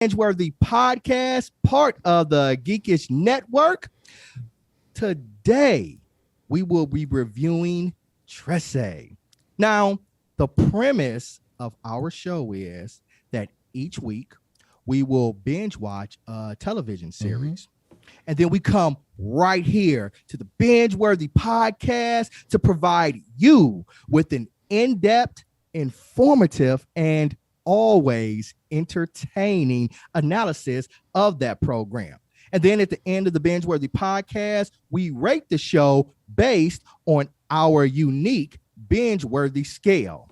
BingeWorthy Podcast, part of the Geekish Network. Today, we will be reviewing Trese. Now, the premise of our show is that each week we will binge watch a television series. And then we come right here to the BingeWorthy Podcast to provide you with an in-depth, informative, and always entertaining analysis of that program. And then at the end of the BingeWorthy Podcast, we rate the show based on our unique BingeWorthy scale.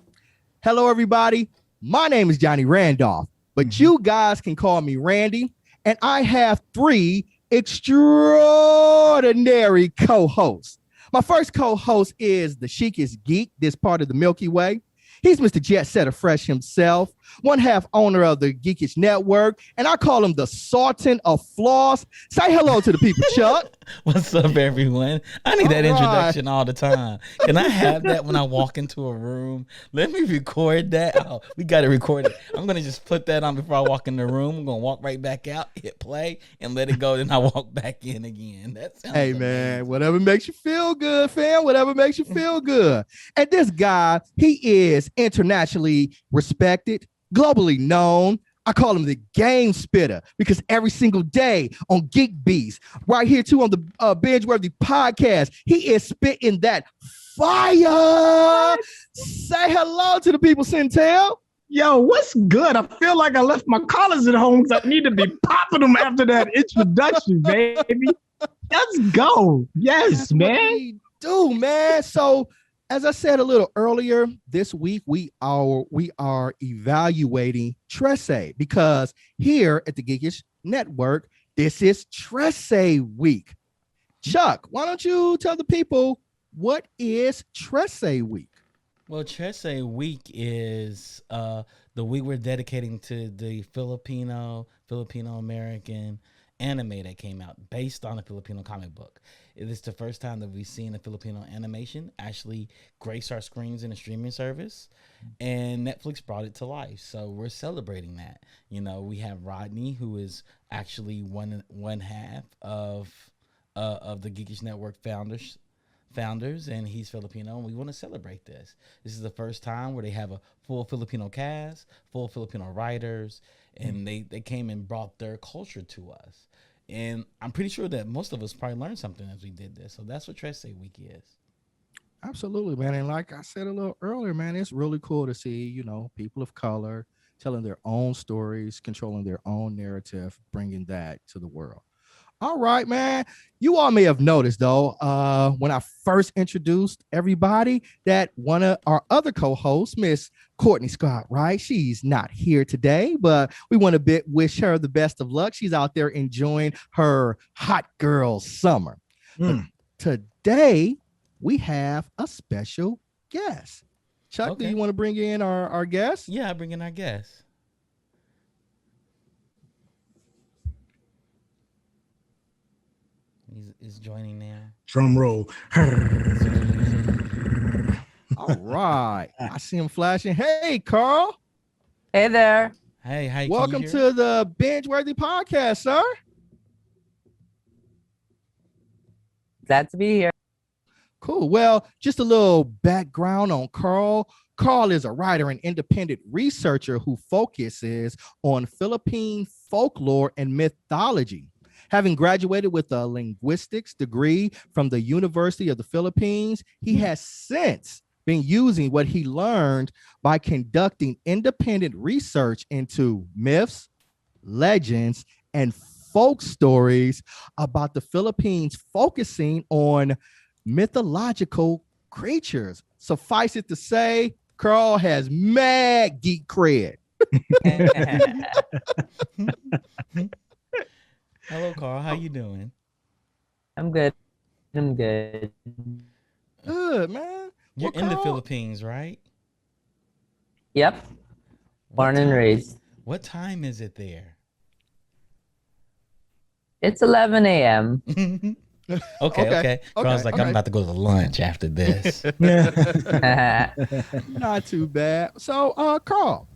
Hello, everybody. My name is Johnny Randolph, but you guys can call me Randy, and I have three extraordinary co-hosts. My first co-host is the chicest geek, this part of the Milky Way. He's Mr. Jet Setter Fresh himself, one half owner of the Geekish Network, and I call him the Sultan of Floss. Say hello to the people, Chuck. What's up, everyone? I need that introduction all the time. Can I have that when I walk into a room? Let me record that. Oh, we got to record it. I'm going to just put that on before I walk in the room. I'm going to walk right back out, hit play, and let it go. Then I walk back in again. That sounds amazing. Man, whatever makes you feel good, fam. Whatever makes you feel good. And this guy, he is internationally respected, globally known. I call him the game spitter because every single day on Geek Beast, right here too on the BingeWorthy Podcast, he is spitting that fire. Say hello to the people, Syntell. Yo, what's good? I feel like I left my collars at home because I need to be popping them after that introduction, baby. Let's go. Yes, That's man. What we do, man. So, as I said a little earlier, this week we are evaluating Trese because here at the Geekish Network, this is Trese week. Chuck, why don't you tell the people what is Trese week? Well, Trese week is the week we're dedicating to the Filipino American anime that came out based on a Filipino comic book. It is the first time that we've seen a Filipino animation actually grace our screens in a streaming service, and Netflix brought it to life. So we're celebrating that. You know, we have Rodney, who is actually one half of the Geekish Network founders, and he's Filipino, and we want to celebrate this. This is the first time where they have a full Filipino cast, full Filipino writers, and they came and brought their culture to us. And I'm pretty sure that most of us probably learned something as we did this. So that's what Trese Week is. Absolutely, man. And like I said a little earlier, man, it's really cool to see, you know, people of color telling their own stories, controlling their own narrative, bringing that to the world. All right, man. You all may have noticed, though, when I first introduced everybody, that one of our other co-hosts, Miss Cortney Scott Wright, she's not here today, but we want to wish her the best of luck. She's out there enjoying her hot girl summer. But today, we have a special guest. Chuck, do you want to bring in our guest? Yeah, I'll bring in our guest. Is joining now. Drum roll. All right. I see him flashing. Hey, Karl. Hey there. Hey, welcome to the BingeWorthy Podcast, sir. Glad to be here. Cool. Well, just a little background on Karl. Karl is a writer and independent researcher who focuses on Philippine folklore and mythology. Having graduated with a linguistics degree from the University of the Philippines, he has since been using what he learned by conducting independent research into myths, legends, and folk stories about the Philippines, focusing on mythological creatures. Suffice it to say, Karl has mad geek cred. Hello, Karl. How you doing? I'm good. Good, man. You're in the Philippines, right? Yep. Born and raised. What time is it there? It's 11 a.m. Okay. Karl's like, I'm about to go to lunch after this. Not too bad. So, Karl,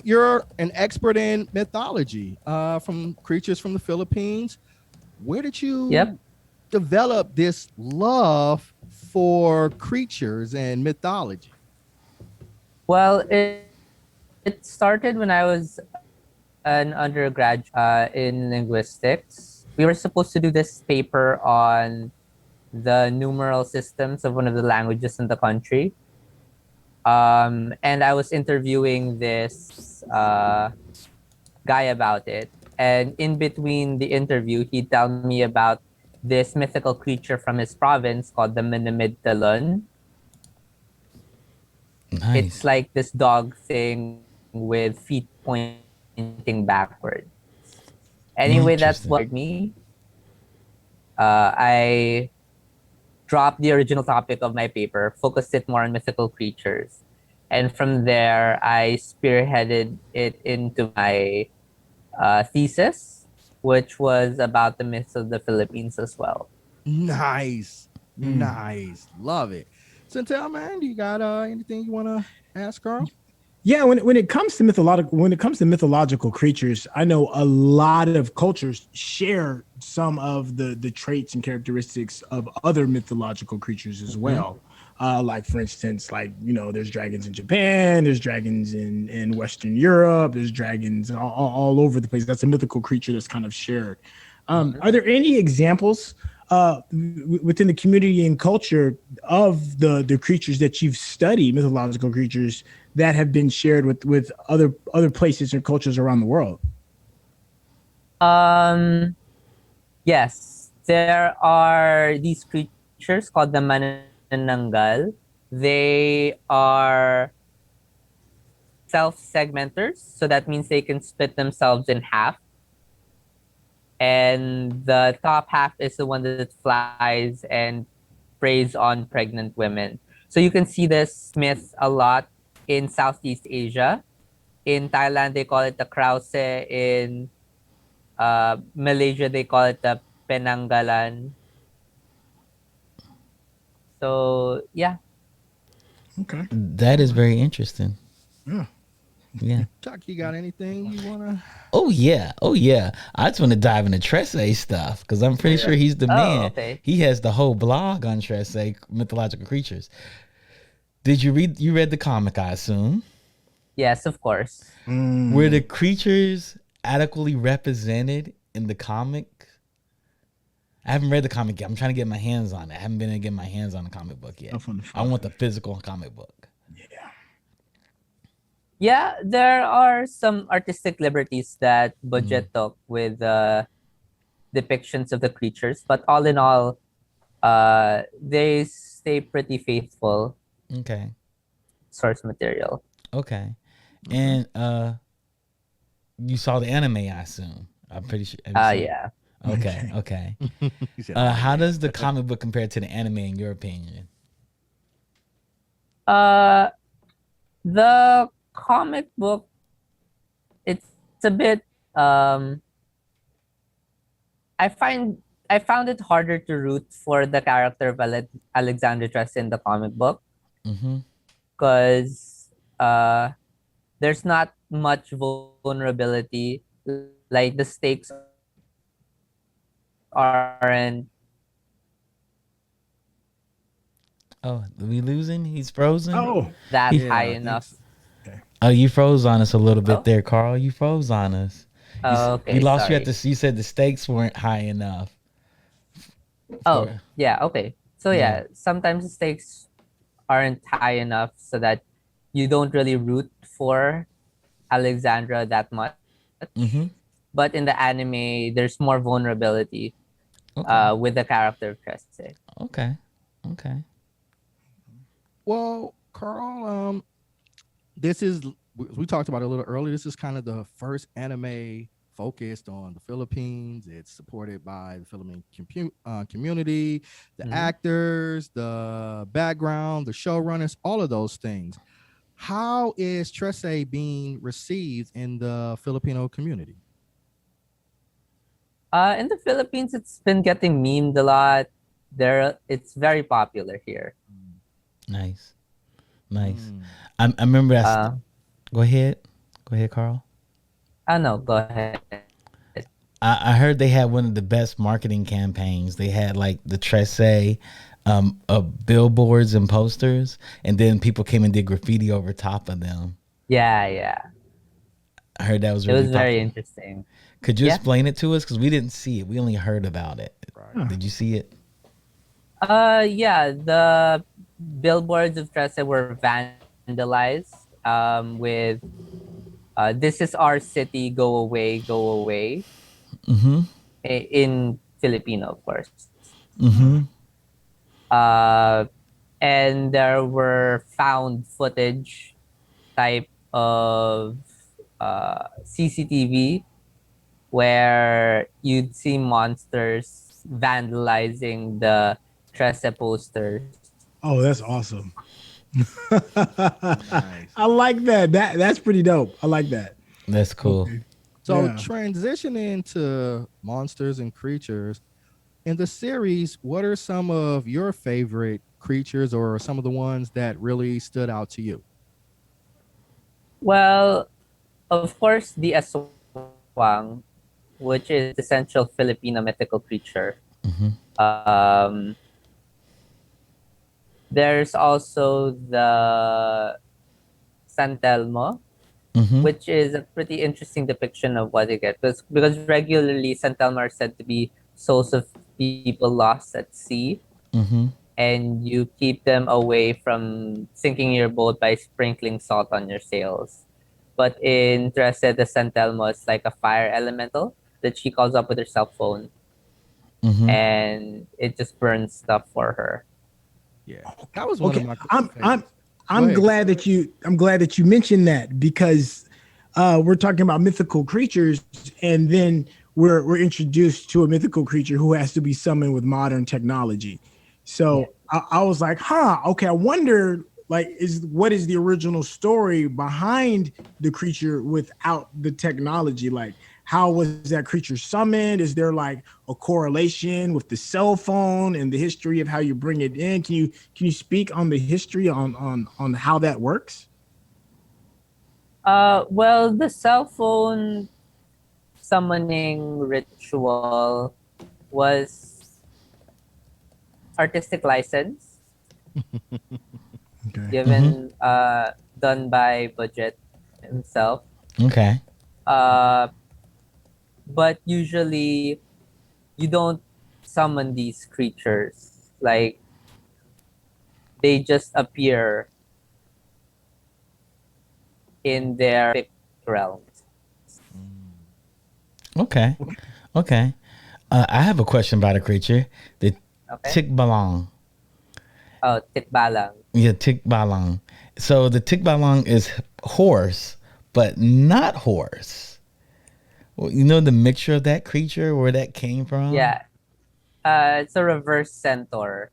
You're an expert in mythology, from creatures from the Philippines. Where did you Yep. develop this love for creatures and mythology? Well, it started when I was an undergraduate in linguistics. We were supposed to do this paper on the numeral systems of one of the languages in the country. And I was interviewing this guy about it. And in between the interview, he'd tell me about this mythical creature from his province called the Minamidtalon. Nice. It's like this dog thing with feet pointing backwards. Anyway, that's Interesting. what me. I dropped the original topic of my paper, focused it more on mythical creatures. And from there, I spearheaded it into my thesis, which was about the myths of the Philippines as well. Nice. Nice. Love it. Syntell, man, do you got anything you want to ask Carl? Yeah, when it comes to mythological creatures, I know a lot of cultures share some of the traits and characteristics of other mythological creatures as well. Like for instance, there's dragons in Japan, there's dragons in Western Europe, there's dragons all over the place. That's a mythical creature that's kind of shared. Are there any examples within the community and culture of the creatures that you've studied, mythological creatures that have been shared with other places or cultures around the world? Yes, there are these creatures called the Manananggal. They are self-segmenters, so that means they can split themselves in half. And the top half is the one that flies and preys on pregnant women. So you can see this myth a lot in Southeast Asia. In Thailand, they call it the Krause. In Malaysia, they call it the Penanggalan. So, yeah. Okay. That is very interesting. Yeah. Yeah. Chuck, you got anything you want to? Oh yeah. Oh yeah. I just want to dive into Trese stuff because I'm pretty sure he's the man. Okay. He has the whole blog on Trese mythological creatures. Did you read? You read the comic, I assume. Yes, of course. Were the creatures adequately represented in the comic? I haven't read the comic yet. I'm trying to get my hands on it. I haven't been able to get my hands on the comic book yet. I want the physical comic book. Yeah, there are some artistic liberties that Budget took with depictions of the creatures, but all in all, they stay pretty faithful. Okay. Source material. Okay. And you saw the anime, I assume. I'm pretty sure. Yeah. Okay. Okay. He said, How does the comic book compare to the anime in your opinion? The comic book, it's a bit I found it harder to root for the character of Alexandra Trese in the comic book because there's not much vulnerability. Like the stakes aren't. Oh, are we losing? He's frozen? That Yeah, high I think enough. Oh, you froze on us a little bit there, Carl. You froze on us. Okay, We lost you sorry. at the. You said the stakes weren't high enough. Oh, yeah, okay. So yeah, sometimes the stakes aren't high enough so that you don't really root for Alexandra that much. But in the anime, there's more vulnerability with the character of Trese. Okay. Okay. Well, Carl, this is, we talked about it a little earlier. This is kind of the first anime focused on the Philippines. It's supported by the Philippine community, the actors, the background, the showrunners, all of those things. How is Trese being received in the Filipino community? In the Philippines, it's been getting memed a lot. It's very popular here. Nice. Nice. I remember that. Go ahead. Go ahead, Carl. Oh no, go ahead. I heard they had one of the best marketing campaigns. They had like the Trese billboards and posters, and then people came and did graffiti over top of them. Yeah. I heard that was It really was very popular. interesting. Could you Yeah. explain it to us? Because we didn't see it. We only heard about it. Right. Did you see it? Yeah, the billboards of Trese were vandalized with "This is our city, go away, go away" Mm-hmm. in Filipino, of course. Mm-hmm. Uh, and there were found footage type of CCTV where you'd see monsters vandalizing the Trese posters. Oh, that's awesome. Nice. I like that. That's pretty dope. I like that. That's cool. Okay. So Yeah. transitioning to monsters and creatures in the series, what are some of your favorite creatures or some of the ones that really stood out to you? Well, of course, the aswang, which is the essential Filipino mythical creature. Mm-hmm. There's also the Syntell, Mm-hmm. which is a pretty interesting depiction of what they get. Because regularly Syntell are said to be souls of people lost at sea, Mm-hmm. and you keep them away from sinking your boat by sprinkling salt on your sails. But in Trese, the Syntell is like a fire elemental that she calls up with her cell phone, Mm-hmm. and it just burns stuff for her. Yeah, that was one Okay. of my. I'm favorites. I'm ahead. glad that you mentioned that because we're talking about mythical creatures, and then we're introduced to a mythical creature who has to be summoned with modern technology. So I was like, okay, I wonder, like, what is the original story behind the creature without the technology? Like, how was that creature summoned? Is there like a correlation with the cell phone and the history of how you bring it in? Can you speak on the history on how that works? Well, the cell phone summoning ritual was artistic license Okay. given done by Budget himself. Okay. But usually you don't summon these creatures. Like, they just appear in their realms. Okay. Okay. I have a question about a creature. The Okay. Tikbalang. Oh, tikbalang. Yeah, Tikbalang. So the Tikbalang is horse, but not horse. Well, you know the mixture of that creature, where that came from? Yeah. It's a reverse centaur.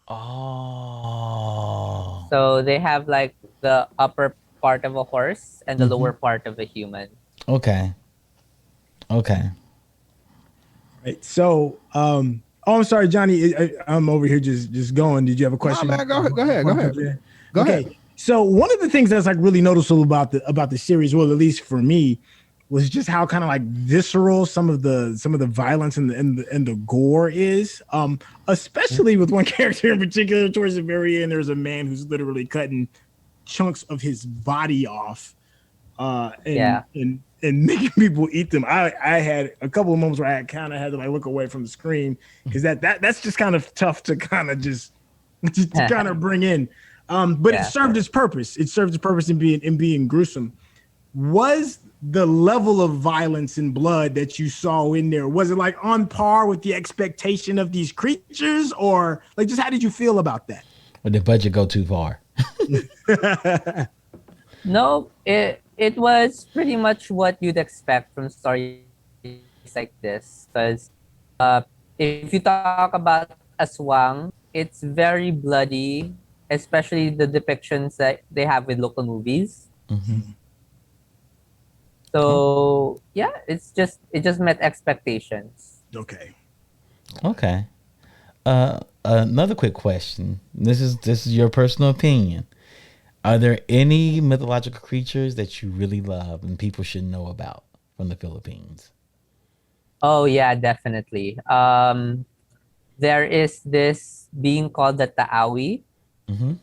Oh. So they have like the upper part of a horse and the Mhm. lower part of a human. Okay. Okay. Right. So, I'm sorry, Johnny. I'm over here just going. Did you have a question? man, go ahead. Go Okay. ahead. So one of the things that's like really noticeable about the series, well, at least for me, was just how kind of like visceral some of the violence and the gore is. Especially with one character in particular, towards the very end, there's a man who's literally cutting chunks of his body off, and making people eat them. I had a couple of moments where I kind of had to like look away from the screen because that's just kind of tough to kind of just to kind of bring in. But it served its purpose. It served its purpose in being gruesome. Was the level of violence and blood that you saw in there, was it like on par with the expectation of these creatures, or like just how did you feel about that? Or did budget go too far? No, it was pretty much what you'd expect from stories like this. Because if you talk about Aswang, it's very bloody, especially the depictions that they have with local movies. Mm-hmm. So yeah, it just met expectations. Okay. Okay. Another quick question. This is your personal opinion. Are there any mythological creatures that you really love and people should know about from the Philippines? Oh yeah, definitely. There is this being called the Taawi. Mm-hmm.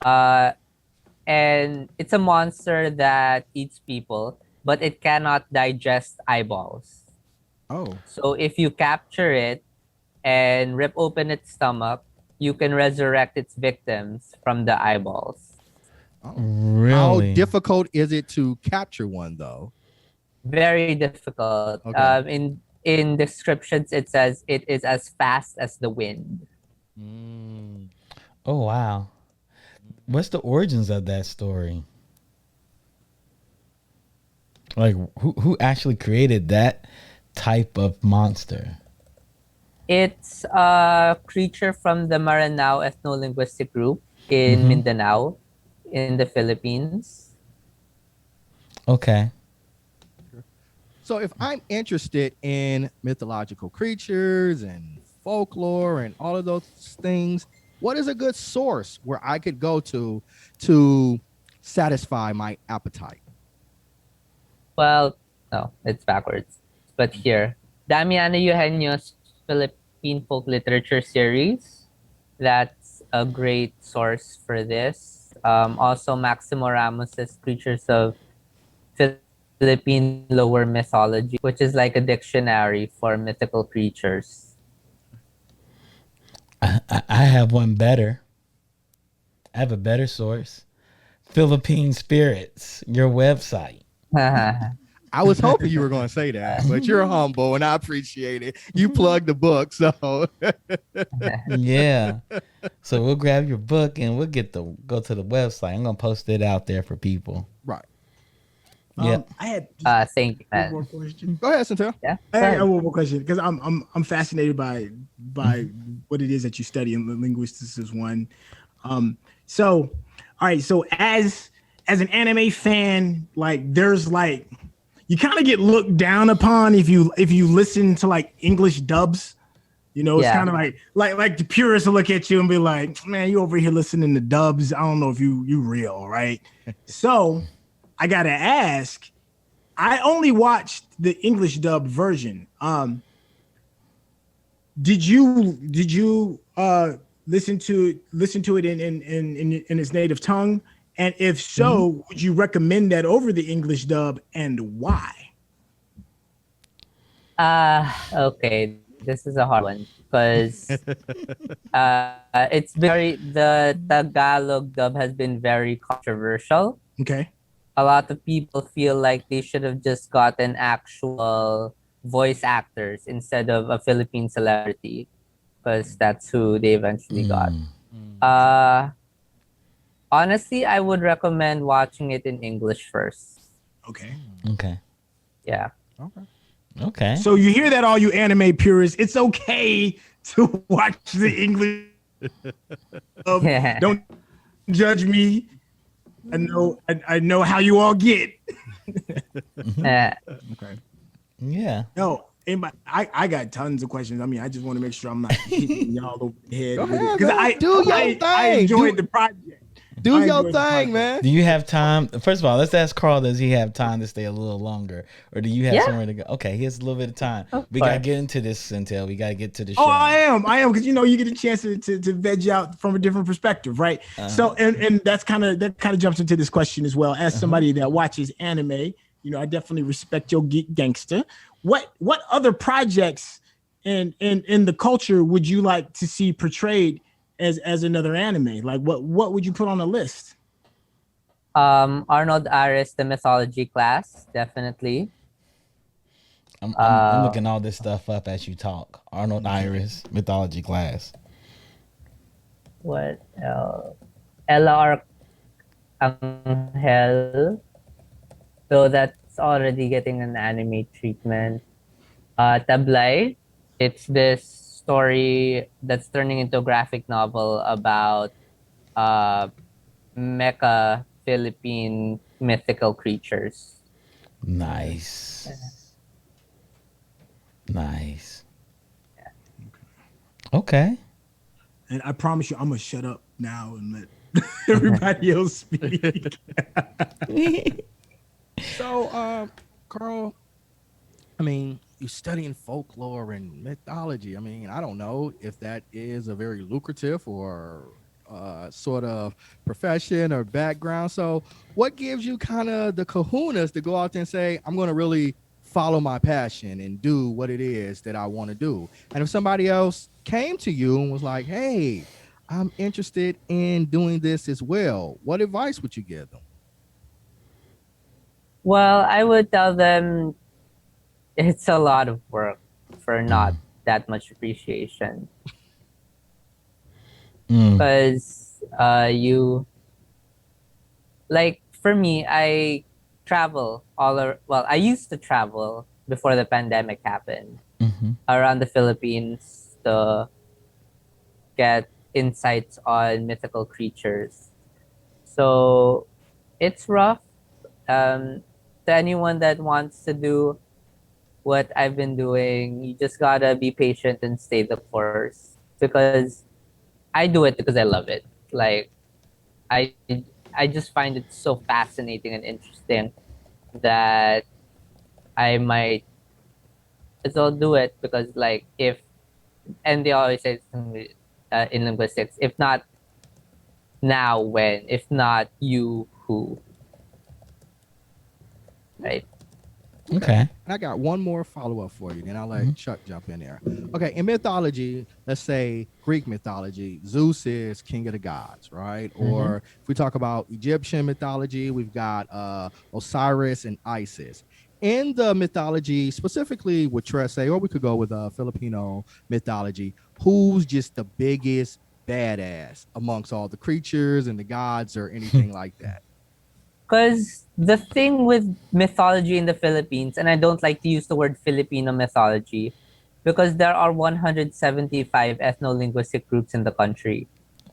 Uh, and it's a monster that eats people, but it cannot digest eyeballs. Oh, So if you capture it and rip open its stomach, you can resurrect its victims from the eyeballs. Oh. Really? How difficult is it to capture one, though? Very difficult. Okay. In descriptions, it says it is as fast as the wind. Mm. Oh, wow. What's the origins of that story? Like, who actually created that type of monster? It's a creature from the Maranao ethno-linguistic group in Mhm. Mindanao, in the Philippines. Okay. So, if I'm interested in mythological creatures and folklore and all of those things, what is a good source where I could go to satisfy my appetite? Well, no, it's backwards. But here, Damiano Eugenio's Philippine folk literature series. That's a great source for this. Also, Maximo Ramos's Creatures of Philippine Lower Mythology, which is like a dictionary for mythical creatures. I have one better. I have a better source. Philippine Spirits, your website. I was hoping you were going to say that, but you're humble and I appreciate it. You plugged the book, so Yeah. So we'll grab your book and we'll go to the website. I'm gonna post it out there for people. right. Yeah. I had Thank you, one man. more question. Go ahead, Syntell. Yeah. I go had ahead. one more question because I'm fascinated by what it is that you study, and linguistics is one. So, all right. So as an anime fan, like there's like you kind of get looked down upon if you listen to like English dubs. You know, it's Yeah. kind of like the purists will look at you and be like, "Man, you over here listening to dubs? I don't know if you real, right?" So, I gotta ask. I only watched the English dub version. Did you listen to it in its native tongue? And if so, would you recommend that over the English dub, and why? Okay. This is a hard one because it's the Tagalog dub has been very controversial. Okay. A lot of people feel like they should have just gotten actual voice actors instead of a Philippine celebrity because that's who they eventually got. Honestly, I would recommend watching it in English first. Okay. Okay. Yeah. Okay. Okay. So you hear that, all you anime purists? It's okay to watch the English. Yeah. Don't judge me. I know how you all get. Okay. Yeah. No, I got tons of questions. I mean, I just want to make sure I'm not hitting y'all over the head Go with ahead, it because man. Do your I thing. enjoyed the project. Do I your enjoyed the thing, project. man. Do you have time? First of all, let's ask Carl. Does he have time to stay a little longer, or do you have Yeah. somewhere to go? Okay, he has a little bit of time. Of We gotta course. get into this, Syntell. We gotta get to the show. Oh, I am because you get a chance to veg out from a different perspective, right? So and that kind of jumps into this question as well. As somebody that watches anime, I definitely respect your geek gangster. What other projects in the culture would you like to see portrayed as another anime? Like what would you put on a list? Arnold Aris, the mythology class, definitely. I'm looking all this stuff up as you talk. Arnold Iris, mythology class. What else? Ella Arcangel, though that's already getting an anime treatment. Tablay, it's this story that's turning into a graphic novel about mecha Philippine mythical creatures. Nice. Nice. Okay. And I promise you, I'm gonna shut up now and let Everybody else speak. So, Carl, I mean, you're studying folklore and mythology. I mean, I don't know if that is a very lucrative or sort of profession or background. So, what gives you kind of the kahunas to go out there and say, I'm going to really follow my passion and do what it is that I want to do? And if somebody else came to you and was like, hey, I'm interested in doing this as well, what advice would you give them? Well, I would tell them it's a lot of work for not that much appreciation. Because you, like, for me, I travel well, I used to travel before the pandemic happened around the Philippines to get insights on mythical creatures. So it's rough. To anyone that wants to do what I've been doing, you just gotta be patient and stay the course, because I do it because I love it. Like, I just find it so fascinating and interesting that I might as well do it, because, like, and they always say in linguistics, if not now, when? If not you, who? Right? Okay. I got one more follow-up for you, then I'll let Chuck jump in there. Okay, in mythology, let's say Greek mythology, Zeus is king of the gods, right? Or if we talk about Egyptian mythology, we've got Osiris and Isis. In the mythology, specifically with Trese, or we could go with Filipino mythology, who's just the biggest badass amongst all the creatures and the gods or anything like that? Because the thing with mythology in the Philippines, and I don't like to use the word Filipino mythology, because there are 175 ethno-linguistic groups in the country,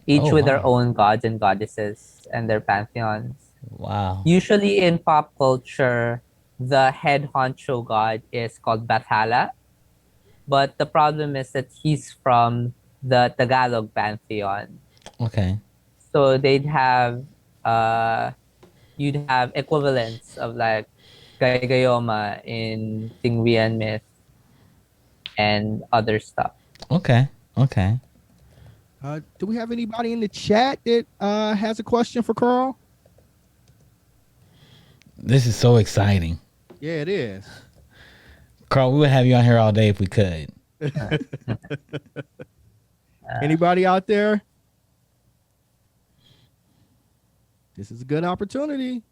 each with their own gods and goddesses and their pantheons. Wow. Usually in pop culture, the head honcho god is called Bathala, but the problem is that he's from the Tagalog pantheon. Okay. So you'd have equivalents of, like, Gayoma in Tingrian myth and other stuff. Okay. Okay. Do we have anybody in the chat that has a question for Carl? This is so exciting. Yeah, it is. Carl, we would have you on here all day if we could. Anybody out there? This is a good opportunity.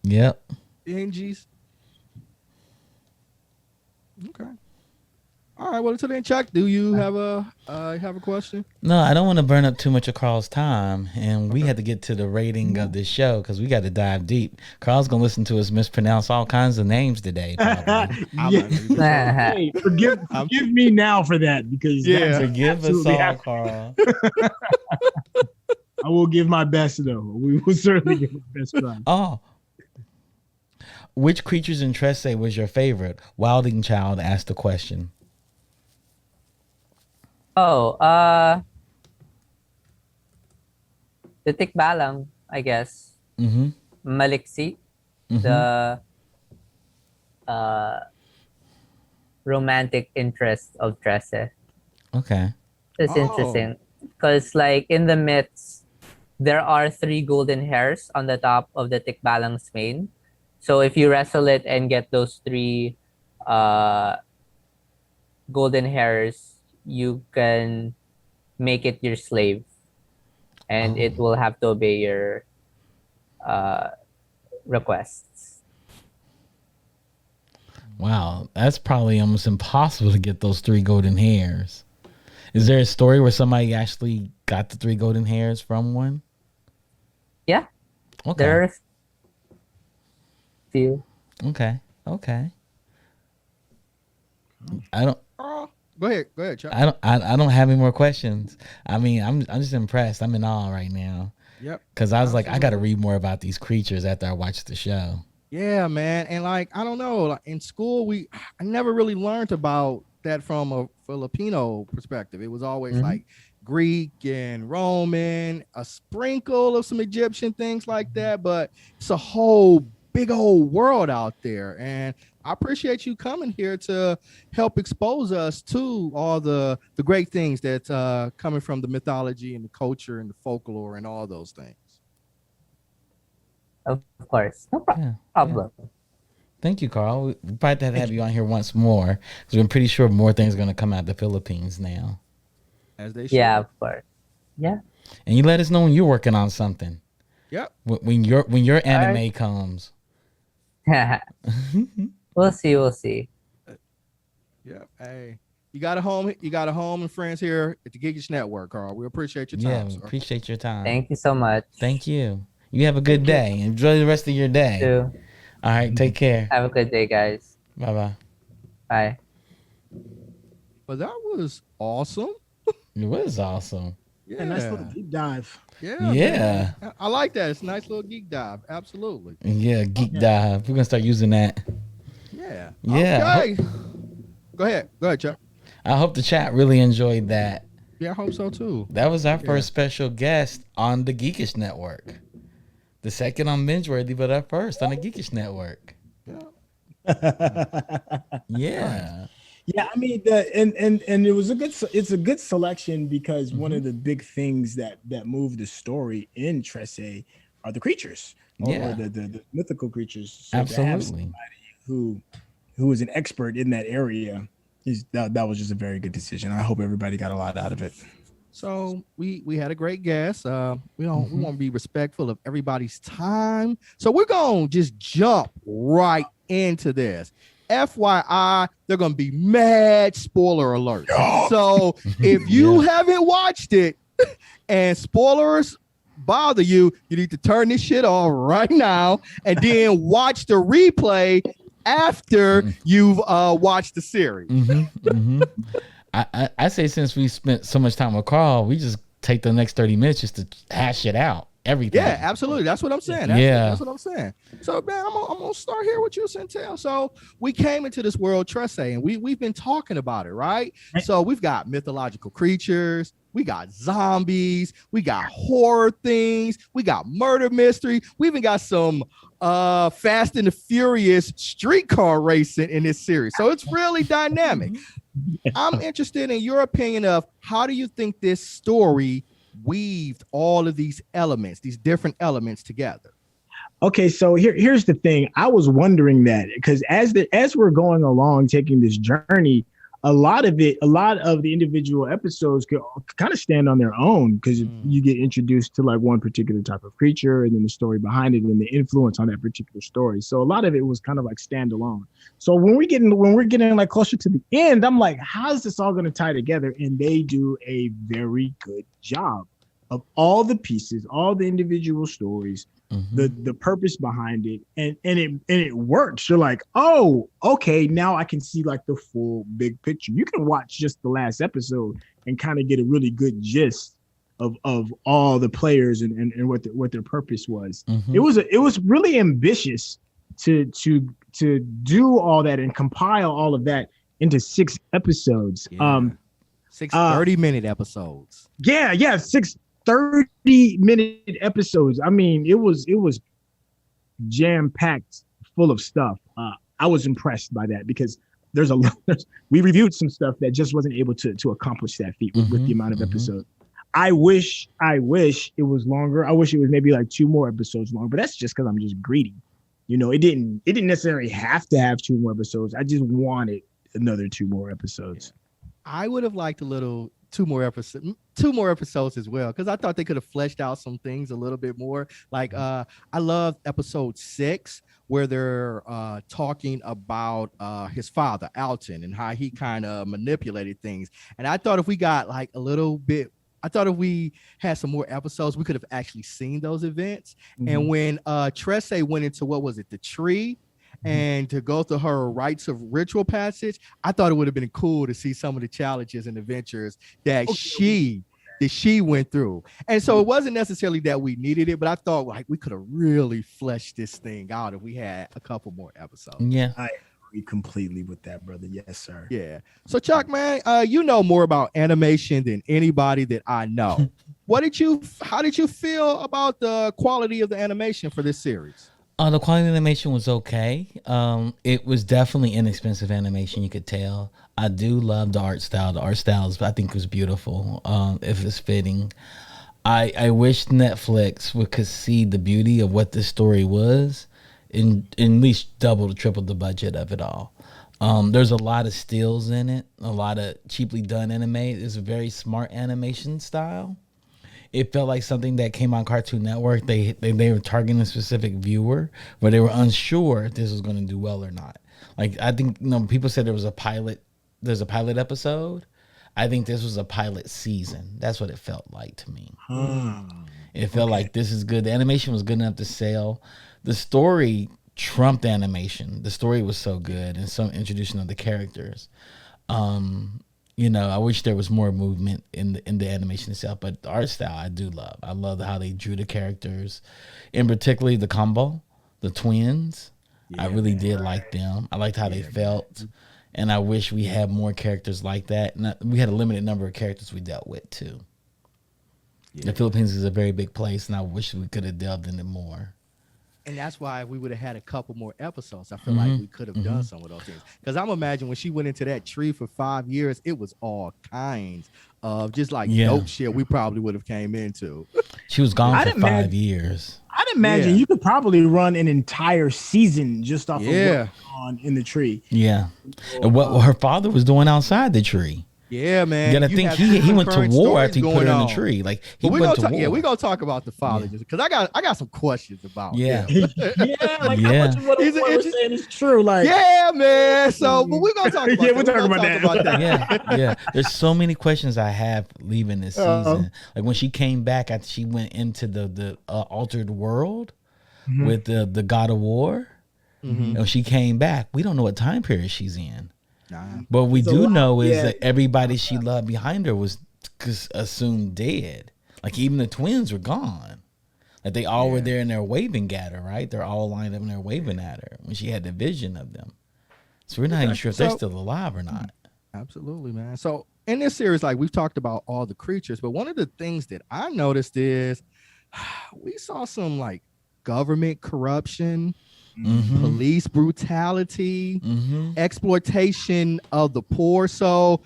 Yep. Binges. Okay. All right. Well, until then, Chuck, do you have a question? No, I don't want to burn up too much of Carl's time, and we had to get to the rating of this show because we got to dive deep. Carl's gonna listen to us mispronounce all kinds of names today. Hey, forgive me now for that, because forgive us all, Carl. I will give my best, though. We will certainly give our best try. Oh. Which creatures in Trese was your favorite? Wilding Child asked the question. The Tikbalang, I guess. Maliksi, the romantic interest of Trese. Okay. It's interesting because, like, in the myths, there are 3 golden hairs on the top of the Tikbalang's mane. So if you wrestle it and get those 3 golden hairs, you can make it your slave, and it will have to obey your requests. Wow, that's probably almost impossible to get those 3 golden hairs. Is there a story where somebody actually got the 3 golden hairs from one? Yeah. Okay. There's few. Okay. I don't. Go ahead, Chuck. I don't have any more questions. I mean, I'm just impressed. I'm in awe right now. Yep. Because I was like, I got to read more about these creatures after I watched the show. Yeah, man. And, like, I don't know, like, in school, I never really learned about that from a Filipino perspective. It was always Mhm. like Greek and Roman, a sprinkle of some Egyptian things like that, but it's a whole big old world out there. And I appreciate you coming here to help expose us to all the great things that's coming from the mythology and the culture and the folklore and all those things. Of course, no Yeah. problem. Thank you, Carl. We're about to have you on here once more because I'm pretty sure more things are going to come out of the Philippines now. As they should. Yeah, of course. Yeah. And you let us know when you're working on something. Yep. When your anime comes. We'll see. We'll see. Yep. Hey, you got a home and friends here at the Geekish Network, Carl. We appreciate your Yeah, time. we Sir. appreciate your time. Thank you so much. Thank you. You have a good day. Enjoy the rest of your day. You too. All right, take care. Have a good day, guys. Bye-bye. Bye. But that was awesome. It was awesome. Yeah. A nice little deep dive. Yeah. Yeah. Man. I like that. It's a nice little geek dive. Absolutely. Yeah, geek dive. We're going to start using that. Yeah. Yeah. Okay. Go ahead, Chuck. I hope the chat really enjoyed that. Yeah, I hope so too. That was our first special guest on the Geekish Network. The second on BingeWorthy, but our first on the Geekish Network. Yeah. Yeah, I mean, and it was it's a good selection because one of the big things that move the story in Trese are the creatures, or the mythical creatures. So to have Absolutely. somebody who is an expert in that area that was just a very good decision. I hope everybody got a lot out of it. So we had a great guest. We want to be respectful of everybody's time. So we're gonna just jump right into this. FYI, they're gonna be mad spoiler alert. So if you haven't watched it and spoilers bother you, you need to turn this shit off right now and then watch the replay after you've watched the series. I say since we spent so much time with Carl, we just take the next 30 minutes just to hash it out. Everything. Yeah, absolutely. That's what I'm saying. That's what I'm saying. So, man, I'm gonna start here with you, Syntell. So we came into this world, Trese, and we've been talking about it, right? So we've got mythological creatures, we got zombies, we got horror things, we got murder mystery, we even got some Fast and the Furious streetcar racing in this series. So it's really dynamic. I'm interested in your opinion of how do you think this story weaved all of these elements, these different elements together? Okay, so here's the thing. I was wondering that because as we're going along, taking this journey, a lot of the individual episodes could kind of stand on their own because you get introduced to like one particular type of creature and then the story behind it and the influence on that particular story. So a lot of it was kind of like standalone. So when we're getting like closer to the end, I'm like, how's this all going to tie together? And they do a very good job of all the pieces, all the individual stories, the purpose behind it, and it works. You're like, oh, okay, now I can see like the full big picture. You can watch just the last episode and kind of get a really good gist of all the players and what their purpose was. It was really ambitious to do all that and compile all of that into 6 episodes. Yeah. 6 30-minute episodes. Yeah, 6 30-minute episodes. I mean, it was jam-packed full of stuff. I was impressed by that because there's a lot. We reviewed some stuff that just wasn't able to accomplish that feat with the amount of episodes. I wish it was longer. I wish it was maybe like 2 more episodes long, but that's just because I'm just greedy. You know, it didn't necessarily have to have 2 more episodes. I just wanted another 2 more episodes. I would have liked 2 more episodes as well, because I thought they could have fleshed out some things a little bit more. Like I love episode 6 where they're talking about his father Alton and how he kind of manipulated things. And I thought if we got like a little bit, I thought if we had some more episodes, we could have actually seen those events. And when Trese went into the tree, and to go through her rites of ritual passage, I thought it would have been cool to see some of the challenges and adventures that she went through. And so it wasn't necessarily that we needed it, but I thought like we could have really fleshed this thing out if we had a couple more episodes. Yeah. I agree completely with that, brother. Yes, sir. Yeah. So Chuck, man, you know more about animation than anybody that I know. How did you feel about the quality of the animation for this series? The quality of animation was okay. It was definitely inexpensive animation. You could tell. I do love the art style. The art style, I think, was beautiful. If it's fitting, I wish Netflix could see the beauty of what this story was, and at least double or triple the budget of it all. There's a lot of stills in it, a lot of cheaply done anime. It's a very smart animation style. It felt like something that came on Cartoon Network. They were targeting a specific viewer, where they were unsure if this was going to do well or not. Like, I think, people said there's a pilot episode. I think this was a pilot season. That's what it felt like to me. It felt like this is good. The animation was good enough to sell. The story trumped animation. The story was so good, and some introduction of the characters. I wish there was more movement in the animation itself, but the art style I do love. I love how they drew the characters, and particularly the combo, the twins. I really did like them. I liked how they felt, and I wish we had more characters like that. And we had a limited number of characters we dealt with too. Yeah. The Philippines is a very big place, and I wish we could have delved into more. And that's why we would have had a couple more episodes. I feel like we could have done some of those things. Because I'm imagining when she went into that tree for 5 years, it was all kinds of just like dope shit we probably would have came into. She was gone for 5 years. I'd imagine you could probably run an entire season just off of what's on in the tree. Yeah. And what her father was doing outside the tree. Yeah, man. You gotta think he went to war after he put her in the tree. Like, he went to war. Yeah, we're gonna talk about the father just because I got some questions about him. How much of what we're saying is true. Like, yeah, man. So, but we're gonna talk about we're talking about that. Yeah. There's so many questions I have leaving this season. Like, when she came back after she went into the altered world with the God of War, and when she came back, we don't know what time period she's in. But we do know is that everybody she loved behind her was assumed dead. Like, even the twins were gone. Like, they all were there and they're waving at her, right? They're all lined up and they're waving at her when she had the vision of them. So we're not even sure if they're still alive or not. Absolutely, man. So in this series, like, we've talked about all the creatures, but one of the things that I noticed is we saw some like government corruption, police brutality, exploitation of the poor. So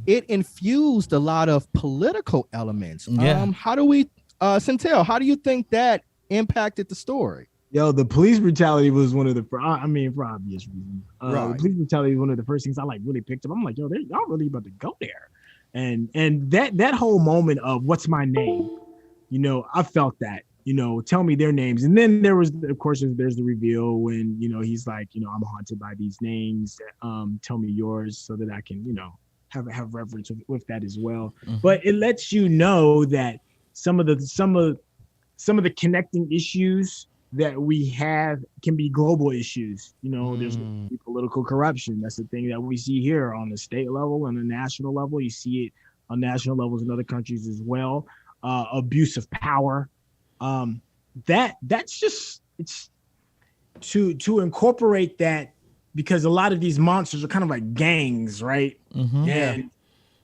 it infused a lot of political elements. How do we, Syntell, how do you think that impacted the story? Yo, the police brutality was one of the, for obvious reasons. The police brutality was one of the first things I like really picked up. I'm like, yo, y'all really about to go there. And that whole moment of what's my name, I felt that. Tell me their names. And then there was, of course, there's the reveal when, he's like, I'm haunted by these names. Tell me yours so that I can, have reverence with that as well. But it lets you know that some of the connecting issues that we have can be global issues. There's political corruption. That's the thing that we see here on the state level and the national level. You see it on national levels in other countries as well. Abuse of power. That's just, it's to incorporate that, because a lot of these monsters are kind of like gangs, right?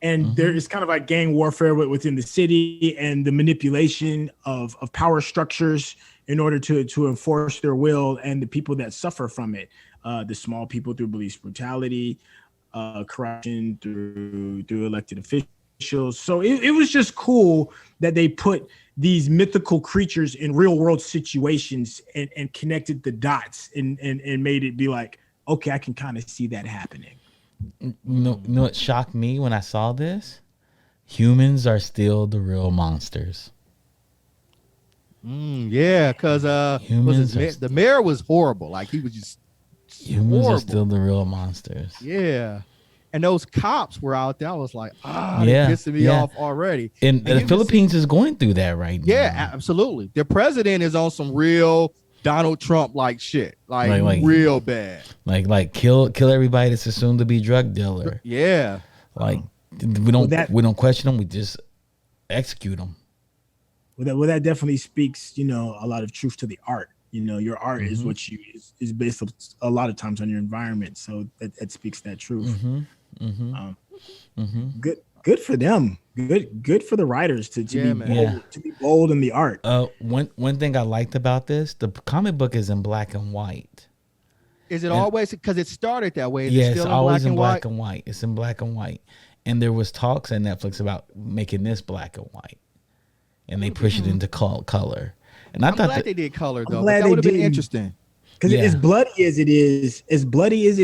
And there is kind of like gang warfare within the city, and the manipulation of power structures in order to enforce their will, and the people that suffer from it, the small people through police brutality, corruption through elected officials. So it was just cool that they put these mythical creatures in real world situations and connected the dots and made it be like, okay, I can kind of see that happening. You know what shocked me when I saw this? Humans are still the real monsters. Because the mayor was horrible. Like, he was just humans horrible. Are still the real monsters. Yeah. And those cops were out there. I was like, they're pissing me off already. And the Philippines is going through that right now. Yeah, absolutely. The president is on some real Donald Trump like shit, like real bad. Like kill everybody that's assumed to be drug dealer. Yeah. Like, we don't question them. We just execute them. Well, that definitely speaks, a lot of truth to the art You know, your art is what you is based a lot of times on your environment. So that speaks that truth. Good for them. Good for the writers to be bold in the art. One thing I liked about this, the comic book is in black and white. Is it always because it started that way? It's always in black and white. It's in black and white. And there was talks at Netflix about making this black and white, and they pushed it into color. And I'm glad they did color though. That would have been interesting. Because as bloody as it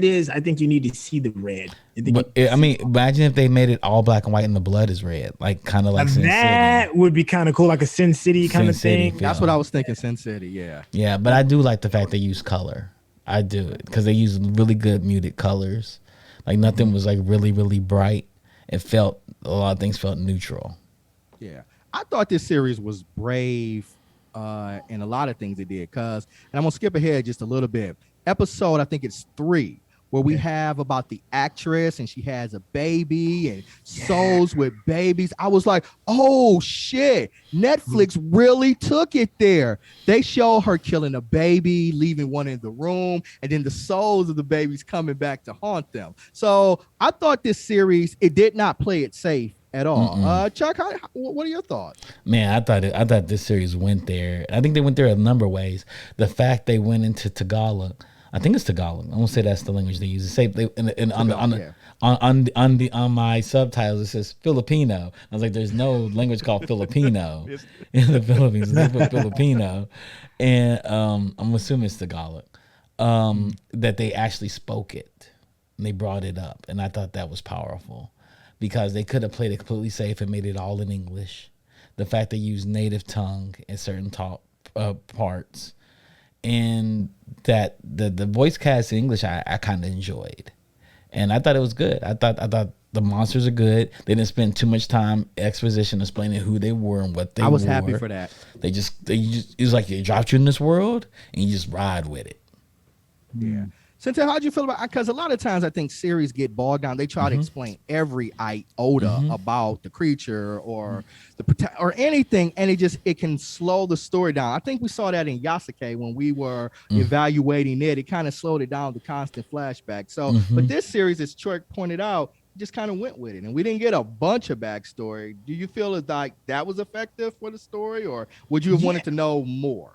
is, I think you need to see the red. Imagine if they made it all black and white and the blood is red, like kind of like Sin that City. Would be kind of cool, like a Sin City kind of thing. Feel. That's what I was thinking, Sin City. Yeah. Yeah, but I do like the fact they use color. I do it because they use really good muted colors. Like nothing was like really, really bright. It felt a lot of things felt neutral. Yeah, I thought this series was brave. And a lot of things it did, and I'm gonna skip ahead just a little bit. Episode, I think it's 3, where we have about the actress and she has a baby and souls with babies. I was like, oh shit, Netflix really took it there. They show her killing a baby, leaving one in the room, and then the souls of the babies coming back to haunt them. So I thought this series, it did not play it safe at all. Chuck, what are your thoughts? Man, I thought this series went there. I think they went there a number of ways. The fact they went into Tagalog, I think it's Tagalog. I won't say that's the language they use. On my subtitles it says Filipino. I was like, there's no language called Filipino in the Philippines. They put Filipino, and I'm assuming it's Tagalog. That they actually spoke it, and they brought it up, and I thought that was powerful. Because they could have played it completely safe and made it all in English. The fact they used native tongue in certain parts, and that the voice cast in English, I kind of enjoyed, and I thought it was good. I thought the monsters are good. They didn't spend too much time exposition explaining who they were and what they were. I was happy for that. They just it was like they dropped you in this world and you just ride with it. Yeah. Syntell, how'd you feel about? Because a lot of times I think series get bogged down. They try to explain every iota about the creature or or anything, and it can slow the story down. I think we saw that in Yasuke when we were evaluating it. It kind of slowed it down, the constant flashback. So, but this series, as Troy pointed out, just kind of went with it, and we didn't get a bunch of backstory. Do you feel as like that was effective for the story, or would you have wanted to know more?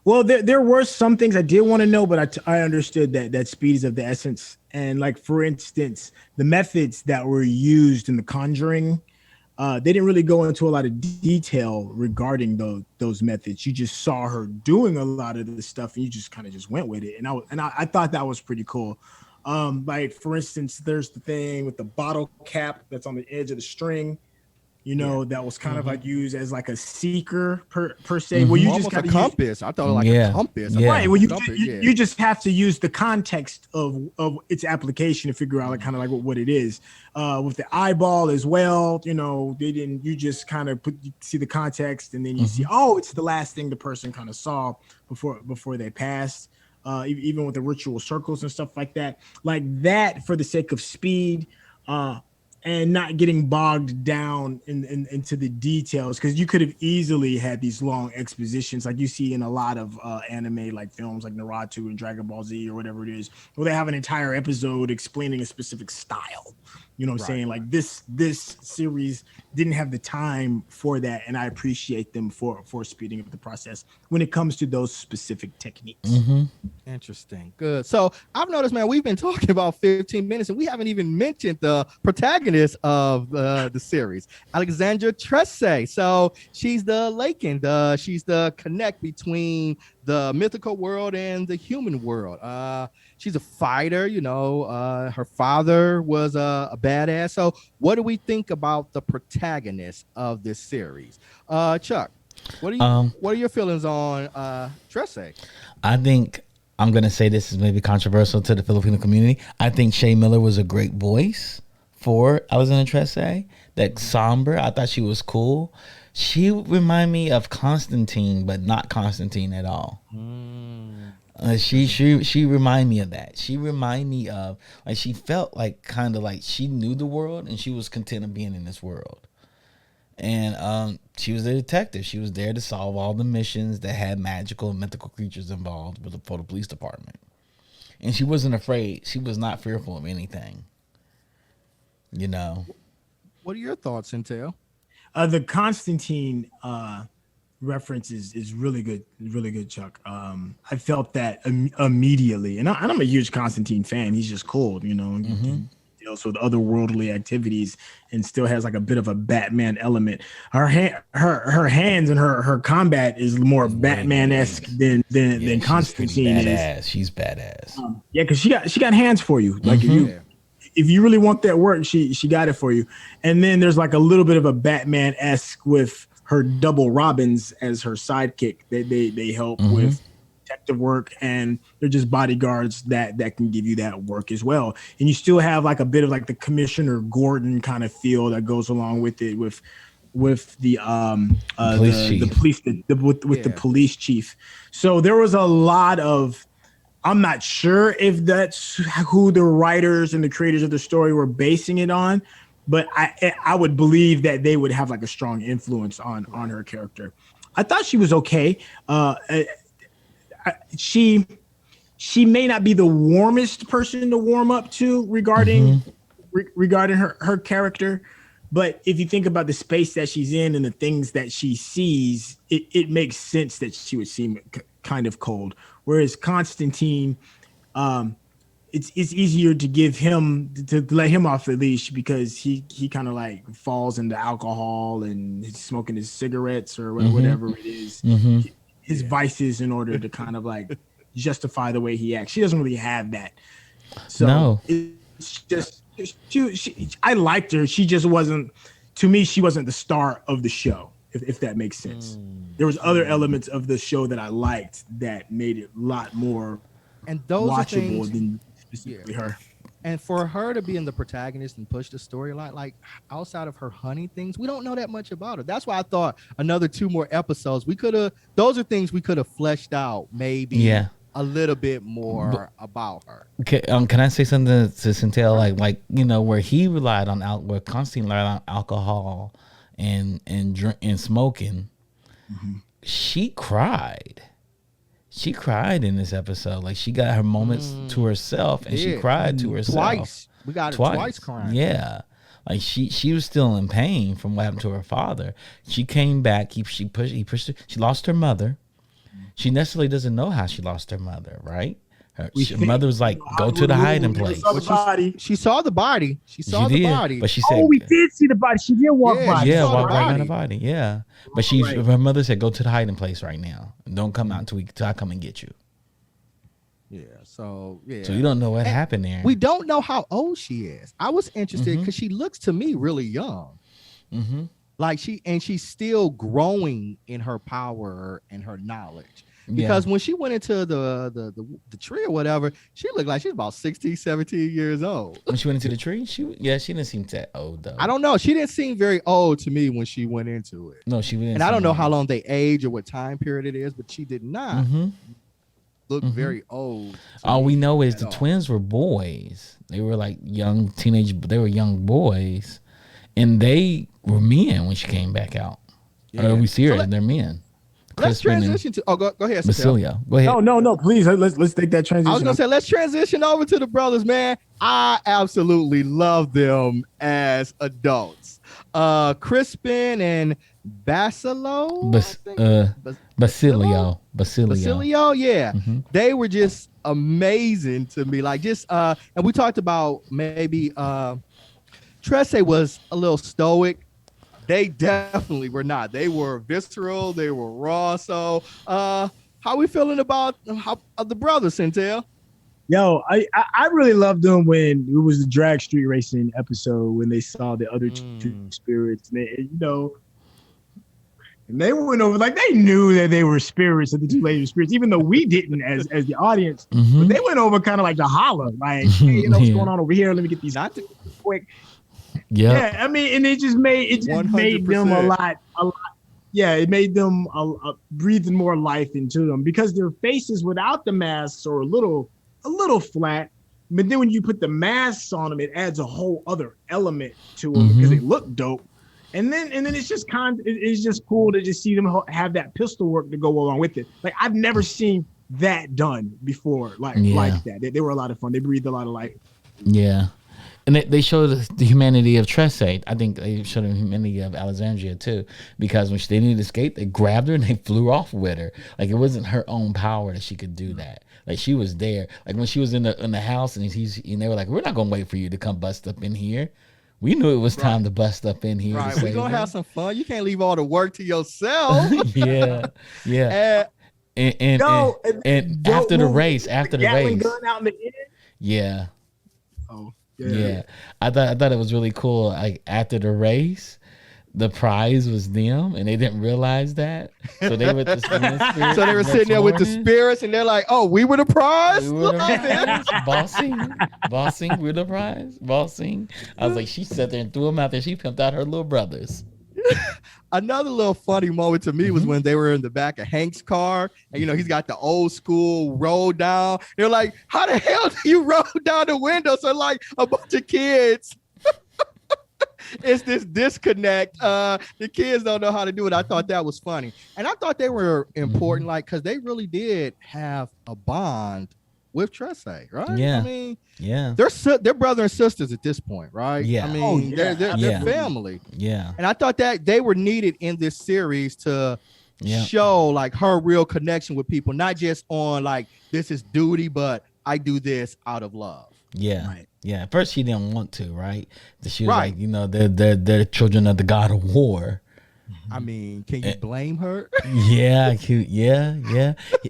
Well, there were some things I did want to know, but I understood that speed is of the essence. And like, for instance, the methods that were used in The Conjuring, they didn't really go into a lot of detail regarding those methods. You just saw her doing a lot of this stuff, and you just kind of just went with it. And I thought that was pretty cool. Like, for instance, there's the thing with the bottle cap that's on the edge of the string. You know, that was kind of like used as like a seeker per se. Well, you just got a compass. I thought it was like a compass. Yeah. Right. Well, you just have to use the context of its application to figure out like kind of like what it is. With the eyeball as well, you know, you just kind of see the context, and then you see, oh, it's the last thing the person kind of saw before they passed. Even with the ritual circles and stuff like that, for the sake of speed. And not getting bogged down into the details, because you could have easily had these long expositions like you see in a lot of anime like films like Naruto and Dragon Ball Z or whatever it is, where they have an entire episode explaining a specific style. You know what I'm saying? Like this series didn't have the time for that, and I appreciate them for speeding up the process when it comes to those specific techniques. Interesting. Good. So I've noticed, man, we've been talking about 15 minutes and we haven't even mentioned the protagonist of the series, Alexandra Trese. So she's the Laken. She's the connect between the mythical world and the human world. She's a fighter, you know. Her father was a badass. So what do we think about the protagonist of this series? Chuck, what are your feelings on Trese? I think I'm going to say this is maybe controversial to the Filipino community. I think Shay Miller was a great voice for Alexandra Trese. That somber, I thought she was cool. She reminded me of Constantine, but not Constantine at all. She reminded me of that. She reminded me of, like, she felt like kind of like she knew the world and she was content of being in this world. And she was a detective. She was there to solve all the missions that had magical and mythical creatures involved for the police department. And she wasn't afraid. She was not fearful of anything. You know. What are your thoughts, Syntell? The Constantine reference is really good, Chuck. I felt that immediately, and I'm a huge Constantine fan. He's just cool, you know. He deals with otherworldly activities and still has like a bit of a Batman element. Her hands and her combat is more Batman-esque than Constantine is. She's badass. Yeah, because she got hands for you. Like if you really want that work, she got it for you. And then there's like a little bit of a Batman-esque with her double Robins as her sidekick. They help with detective work, and they're just bodyguards that can give you that work as well. And you still have like a bit of like the Commissioner Gordon kind of feel that goes along with it with the police chief. So there was a lot of, I'm not sure if that's who the writers and the creators of the story were basing it on, but I would believe that they would have like a strong influence on her character. I thought she was okay. She may not be the warmest person to warm up to regarding her character, but if you think about the space that she's in and the things that she sees, it makes sense that she would seem kind of cold. Whereas Constantine, it's easier to give him to let him off the leash because he kind of like falls into alcohol and he's smoking his cigarettes or whatever it is, his vices, in order to kind of like justify the way he acts. She doesn't really have that. So it's just I liked her. She just wasn't, to me, she wasn't the star of the show, if that makes sense. There was other elements of the show that I liked that made it a lot more and those watchable than specifically her. And for her to be in the protagonist and push the storyline, like outside of her honey things, we don't know that much about her. That's why I thought another 2 more episodes, those are things we could have fleshed out maybe a little bit more about her. Okay, can I say something to Syntell? Like you know, where he relied on where Constantine relied on alcohol and smoking, she cried. She cried in this episode. Like she got her moments to herself, and she cried to herself twice. We got her twice crying. Yeah, like she was still in pain from what happened to her father. She came back. He pushed her. She lost her mother. She necessarily doesn't know how she lost her mother, right? Her mother was like, "Go to the hiding place." She saw the body. She saw the body. But she said, "Oh, we did see the body. She did walk by. Yeah, walk right by the body. Yeah." But her mother said, "Go to the hiding place right now. Don't come out until I come and get you." Yeah. So So you don't know what happened there. We don't know how old she is. I was interested because she looks to me really young. Like she's still growing in her power and her knowledge. Because when she went into the tree or whatever, she looked like she's about 16, 17 years old. When she went into the tree, she didn't seem that old though. I don't know. She didn't seem very old to me when she went into it. No, she didn't. And I don't know how long they age or what time period it is, but she did not look very old. All we know is the twins were boys. They were like young boys, and they were men when she came back out. Or we see her, and they're men. Let's transition to. Go ahead, Basilio. Go ahead. No, please. Let's take that transition. I was gonna say let's transition over to the brothers, man. I absolutely love them as adults. Crispin and Basilio, yeah. They were just amazing to me. Like and we talked about maybe Trese was a little stoic. They definitely were not. They were visceral. They were raw. So, how we feeling about the brothers, Syntell? Yo, I really loved them when it was the drag street racing episode when they saw the other two spirits. And they went over like they knew that they were spirits, that the two ladies were spirits, even though we didn't as the audience. But they went over kind of like to holler, like, hey, what's going on over here? Let me get these out quick. Yeah, I mean, and it made them a lot. Yeah, it made them breathing more life into them because their faces without the masks are a little flat. But then when you put the masks on them, it adds a whole other element to them because they look dope. And then it's just it's just cool to just see them have that pistol work to go along with it. Like I've never seen that done before, like that. They were a lot of fun. They breathed a lot of life. Yeah. And they showed the humanity of Trese. I think they showed the humanity of Alexandria too, because when they needed to escape, they grabbed her and they flew off with her. Like it wasn't her own power that she could do that. Like she was there. Like when she was in the house and they were like, "We're not gonna wait for you to come bust up in here. We knew it was time to bust up in here. Right, we're gonna have some fun. You can't leave all the work to yourself." Yeah. And after the race, gun out in the end. Yeah. Oh. Yeah. I thought it was really cool. Like after the race, the prize was them, and they didn't realize that. So they were the spirits. So they were sitting there with the spirits, and they're like, "Oh, we were the prize." We were the prize. Bossing, we're the prize. Bossing. I was like, she sat there and threw them out there. She pimped out her little brothers. Another little funny moment to me was when they were in the back of Hank's car, and he's got the old school roll down. They're like, "How the hell do you roll down the window?" So like a bunch of kids. It's this disconnect. The kids don't know how to do it. I thought that was funny, and I thought they were important, like because they really did have a bond with Trese, right? Yeah. I mean, yeah, they're brother and sisters at this point, right? Yeah. I mean, they're family. Yeah. And I thought that they were needed in this series to show like her real connection with people, not just on like this is duty, but I do this out of love. Yeah. Right. Yeah. At first she didn't want to, right? She was like, they're children of the god of war. I mean, can you blame her? Yeah.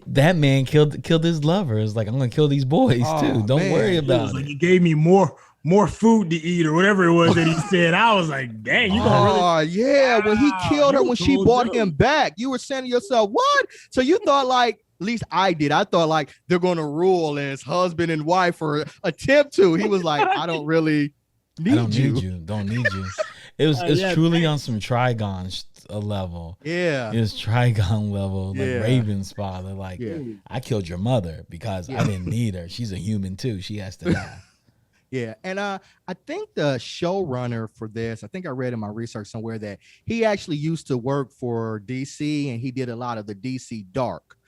That man killed his lover. It's like, I'm gonna kill these boys too. Don't worry about it. Like, he gave me more food to eat or whatever it was that he said. I was like, dang, you gonna really? Oh yeah, when he killed her, when she brought him back, you were saying to yourself, what? So you thought like, at least I did. I thought like they're gonna rule as husband and wife or attempt to. He was like, I don't really need you. Don't need you. It's truly on some Trigon level. Yeah. It was Trigon level, like Raven's father. Like, I killed your mother because I didn't need her. She's a human too. She has to die. Yeah, and I think the showrunner for this, I think I read in my research somewhere that he actually used to work for DC and he did a lot of the DC Dark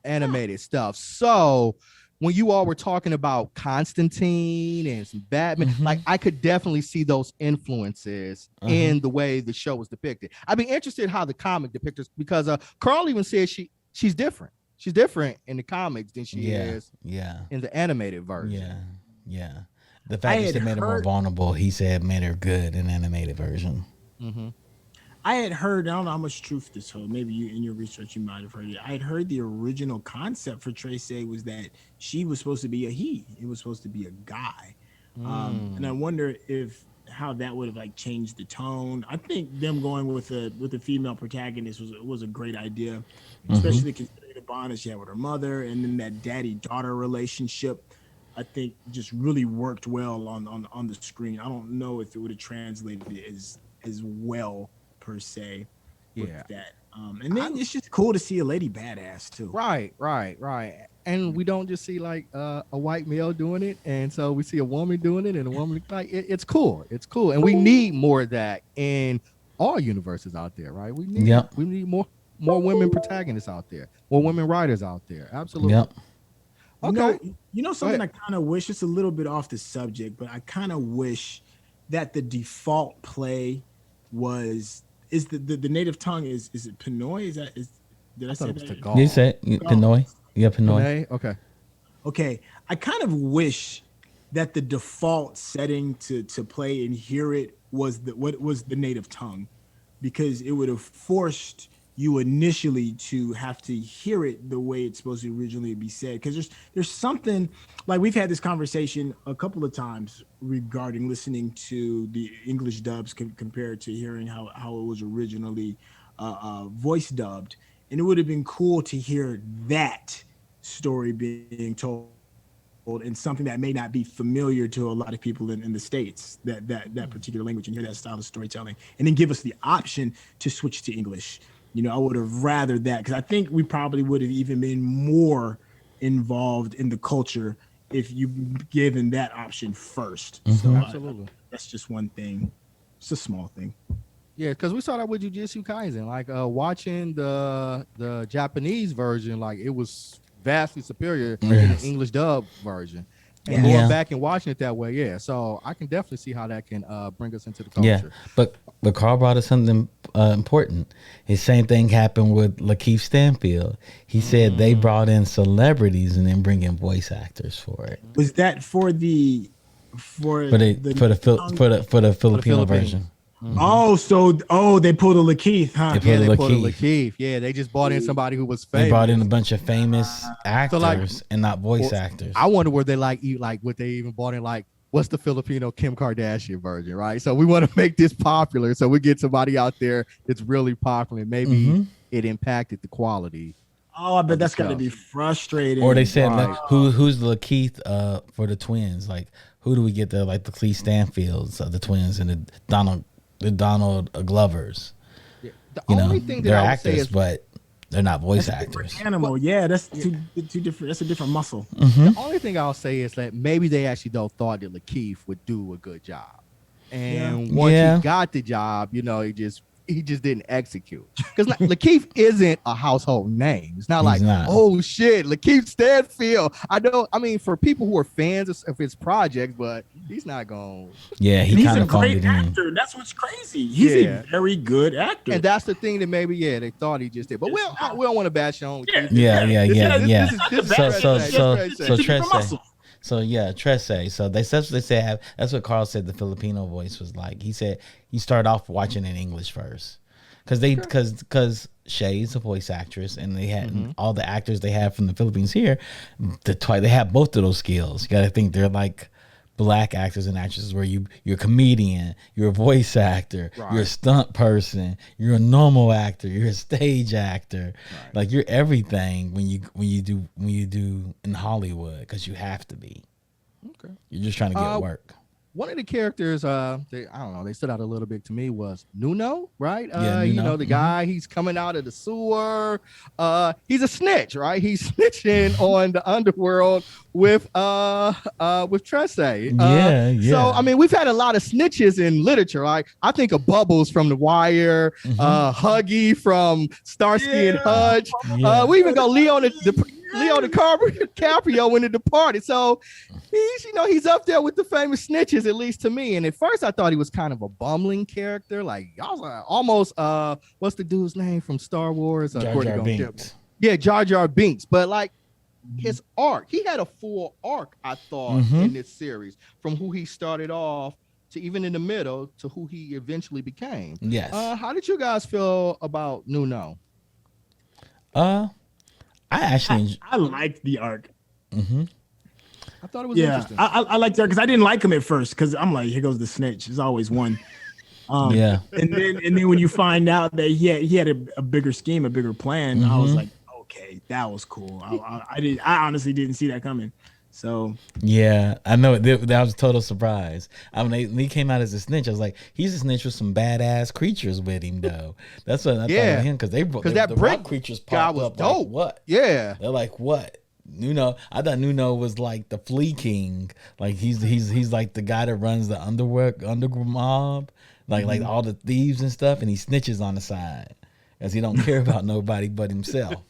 animated stuff. So when you all were talking about Constantine and some Batman, like I could definitely see those influences in the way the show was depicted. I'd be interested in how the comic depicts because Karl even said she's different. She's different in the comics than she is in the animated version. Yeah. The fact that they made her more vulnerable, he said, made her good in the animated version. I had heard, I don't know how much truth this holds. Maybe you in your research you might have heard it. I had heard the original concept for Trese was that she was supposed to be a he. It was supposed to be a guy. And I wonder how that would have like changed the tone. I think them going with a female protagonist was a great idea, especially considering the bond that she had with her mother and then that daddy-daughter relationship. I think just really worked well on the screen. I don't know if it would have translated as well per se with that. And then it's just cool to see a lady badass too. Right. And we don't just see like a white male doing it, and so we see a woman doing it, and a woman like it's cool. It's cool, and we need more of that in all universes out there, right? We need more women protagonists out there, more women writers out there. Absolutely. Yep. Okay. You know something I kind of wish, it's a little bit off the subject, but I kind of wish that the default play is the native tongue is it Pinoy? Did I say that? You said Pinoy. Yeah, Pinoy. Okay. I kind of wish that the default setting to play and hear it was the native tongue, because it would have forced you initially to have to hear it the way it's supposed to originally be said. Because there's something, like we've had this conversation a couple of times regarding listening to the English dubs compared to hearing how it was originally voice dubbed. And it would have been cool to hear that story being told and something that may not be familiar to a lot of people in the States, that particular language, and hear that style of storytelling, and then give us the option to switch to English. I would have rather that, because I think we probably would have even been more involved in the culture if you given that option first. So Absolutely. That's just one thing. It's a small thing. Yeah, because we saw that with Jujutsu Kaisen. Like watching the Japanese version, like it was vastly superior to the English dub version. And going back and watching it that way, yeah. So I can definitely see how that can bring us into the culture. Yeah, but Carl brought us something important. His same thing happened with Lakeith Stanfield. He said they brought in celebrities and then bring in voice actors for it. Was that for the Filipino version? Mm-hmm. They pulled a Lakeith, huh? They pulled a Lakeith. Yeah, they just brought in somebody who was famous. They brought in a bunch of famous actors and not voice actors. I wonder where they what they even brought in, like, what's the Filipino Kim Kardashian version, right? So we want to make this popular. So we get somebody out there that's really popular. Maybe it impacted the quality. Oh, I bet that's got to be frustrating. Or they said, like, who's the Lakeith for the twins? Like, who do we get there? Like the Lakeith Stanfields of the twins and the Donald Glovers. Yeah. The only thing that they're I would actors, say is, but they're not voice actors. Animal, yeah, that's two different. That's a different muscle. The only thing I'll say is that maybe they actually thought that Lakeith would do a good job, and once he got the job, he just didn't execute. Because Lakeith isn't a household name. It's not oh shit, Lakeith Stanfield. I mean, for people who are fans of his project, but he's not going. Yeah, he's a great actor. That's what's crazy. He's a very good actor. And that's the thing that maybe they thought he just did. But we don't want to bash on. Yeah. So Trese. So Trese. So that's what they said. That's what Carl said the Filipino voice was like. He said he started off watching in English first, because Shay's a voice actress, and they had all the actors they have from the Philippines here. They have both of those skills. You got to think they're like black actors and actresses where you're a comedian, you're a voice actor, you're a stunt person, you're a normal actor, you're a stage actor, like you're everything when you do in Hollywood, because you have to be. Okay, you're just trying to get work. One of the characters, they stood out a little bit to me was Nuno, right? Nuno. The guy, he's coming out of the sewer. He's a snitch, right? He's snitching on the underworld with Trese. Yeah. So, I mean, we've had a lot of snitches in literature, right? I think of Bubbles from The Wire, Huggy from Starsky and Hutch. We even go Leo DiCaprio in The Departed. So he's up there with the famous snitches, at least to me. And at first I thought he was kind of a bumbling character. Like, I was almost what's the dude's name from Star Wars? Jar Jar Binks. Yeah, Jar Jar Binks. But like his arc, he had a full arc, I thought, in this series, from who he started off to even in the middle to who he eventually became. Yes. How did you guys feel about Nuno? I liked the arc. I thought it was interesting. I liked the arc because I didn't like him at first, because I'm like, here goes the snitch. There's always one. And then when you find out that he had a bigger scheme, a bigger plan, I was like, okay, that was cool. I honestly didn't see that coming. So yeah, I know that was a total surprise. I mean, when he came out as a snitch, I was like, he's a snitch with some badass creatures with him, though. That's what I thought of him, because the rock creatures popped was up dope. like what? Yeah, they're like what? I thought Nuno was like the Flea King. Like he's like the guy that runs the underworld mob, like all the thieves and stuff, and he snitches on the side, as he don't care about nobody but himself.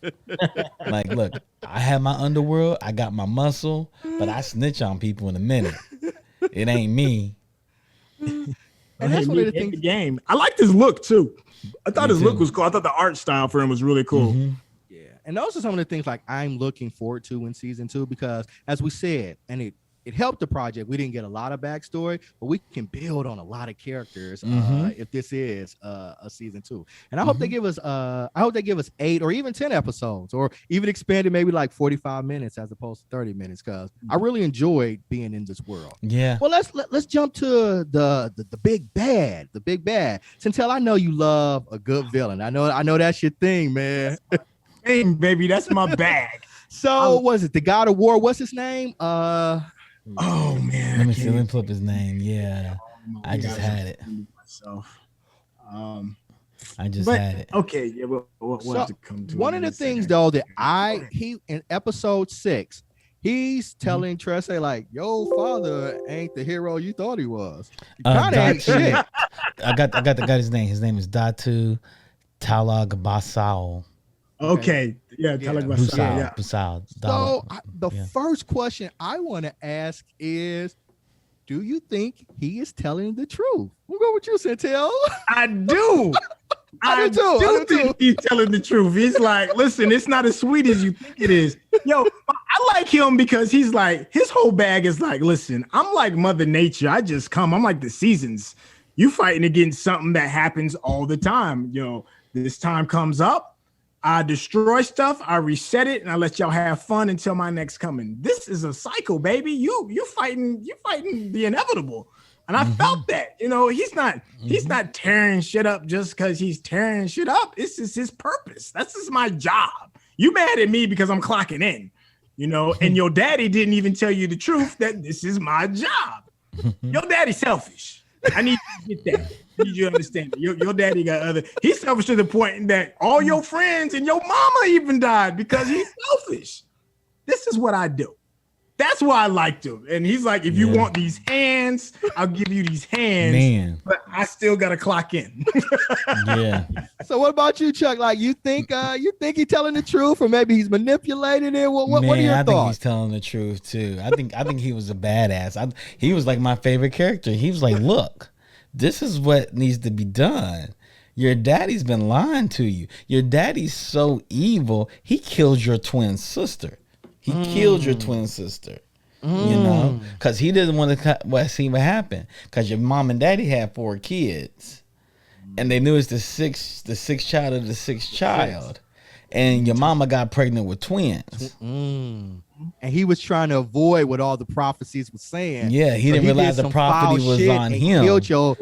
Like, look, I have my underworld, I got my muscle, but I snitch on people in a minute. It ain't me. And that's one of the things. The game. I liked his look too. I thought his look was cool. I thought the art style for him was really cool. Yeah, and those are some of the things like I'm looking forward to in season 2, because as we said, and it helped the project. We didn't get a lot of backstory, but we can build on a lot of characters if this is a season 2. And I hope they give us 8 or even 10 episodes, or even expanded maybe like 45 minutes as opposed to 30 minutes, because I really enjoyed being in this world. Yeah. Well, let's jump to the big bad. The big bad. Syntell, I know you love a good villain. I know that's your thing, man. Hey, baby, that's my bag. So was it the God of War? What's his name? Oh man, let me pull up his name. Yeah, I just had it myself. I just had it. Okay, yeah, we'll have to come to one of the things though that he in episode 6, he's telling Trese like, "Your father ain't the hero you thought he was. He kind of ain't Datu, shit." I got his name. His name is Datu Talagbasau. Okay. Yeah. Yeah. Talagbasau. Yeah. Busau. So the Yeah. first question I want to ask is, do you think he is telling the truth? We'll go with you, Syntell. I do. I do too. I do think he's telling the truth. He's like, listen, it's not as sweet as you think it is. Yo, I like him because he's like, his whole bag is like, listen, I'm like Mother Nature. I'm like the seasons. You fighting against something that happens all the time. You know, this time comes up, I destroy stuff, I reset it, and I let y'all have fun until my next coming. This is a cycle, baby. You fighting the inevitable. And I felt that, you know, he's not tearing shit up just because he's tearing shit up. It's just his purpose. That's just my job. You mad at me because I'm clocking in, you know, and your daddy didn't even tell you the truth that this is my job. Your daddy's selfish. I need you to get that. I need you to understand that. Your daddy got he's selfish to the point that all your friends and your mama even died because he's selfish. This is what I do. That's why I liked him. And he's like, if you want these hands, I'll give you these hands. Man. But I still got to clock in. Yeah. So what about you, Chuck? Like, you think he's telling the truth, or maybe he's manipulating it? What are your I think thoughts? he's telling the truth too. I think he was a badass. He was like my favorite character. He was like, look, this is what needs to be done. Your daddy's been lying to you. Your daddy's so evil. He killed your twin sister. He killed your twin sister, you know, because he didn't want to see what happened. Because your mom and daddy had 4 kids, and they knew it's the sixth child of the sixth child, and your mama got pregnant with twins. And he was trying to avoid what all the prophecies were saying. Yeah, he didn't realize the prophecy was on him. Killed your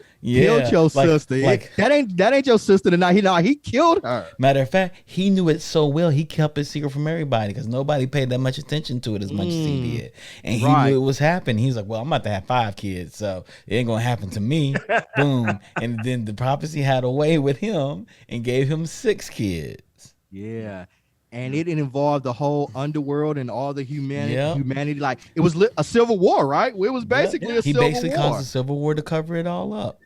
sister. That ain't your sister tonight. He killed her. Matter of fact, he knew it so well. He kept it secret from everybody because nobody paid that much attention to it as much as he did. And he knew it was happening. He's like, well, I'm about to have 5 kids, so it ain't gonna happen to me. Boom. And then the prophecy had a way with him and gave him 6 kids. Yeah. And it involved the whole underworld and all the humanity. Like, it was a civil war, right? It was basically a civil war. He basically caused a civil war to cover it all up.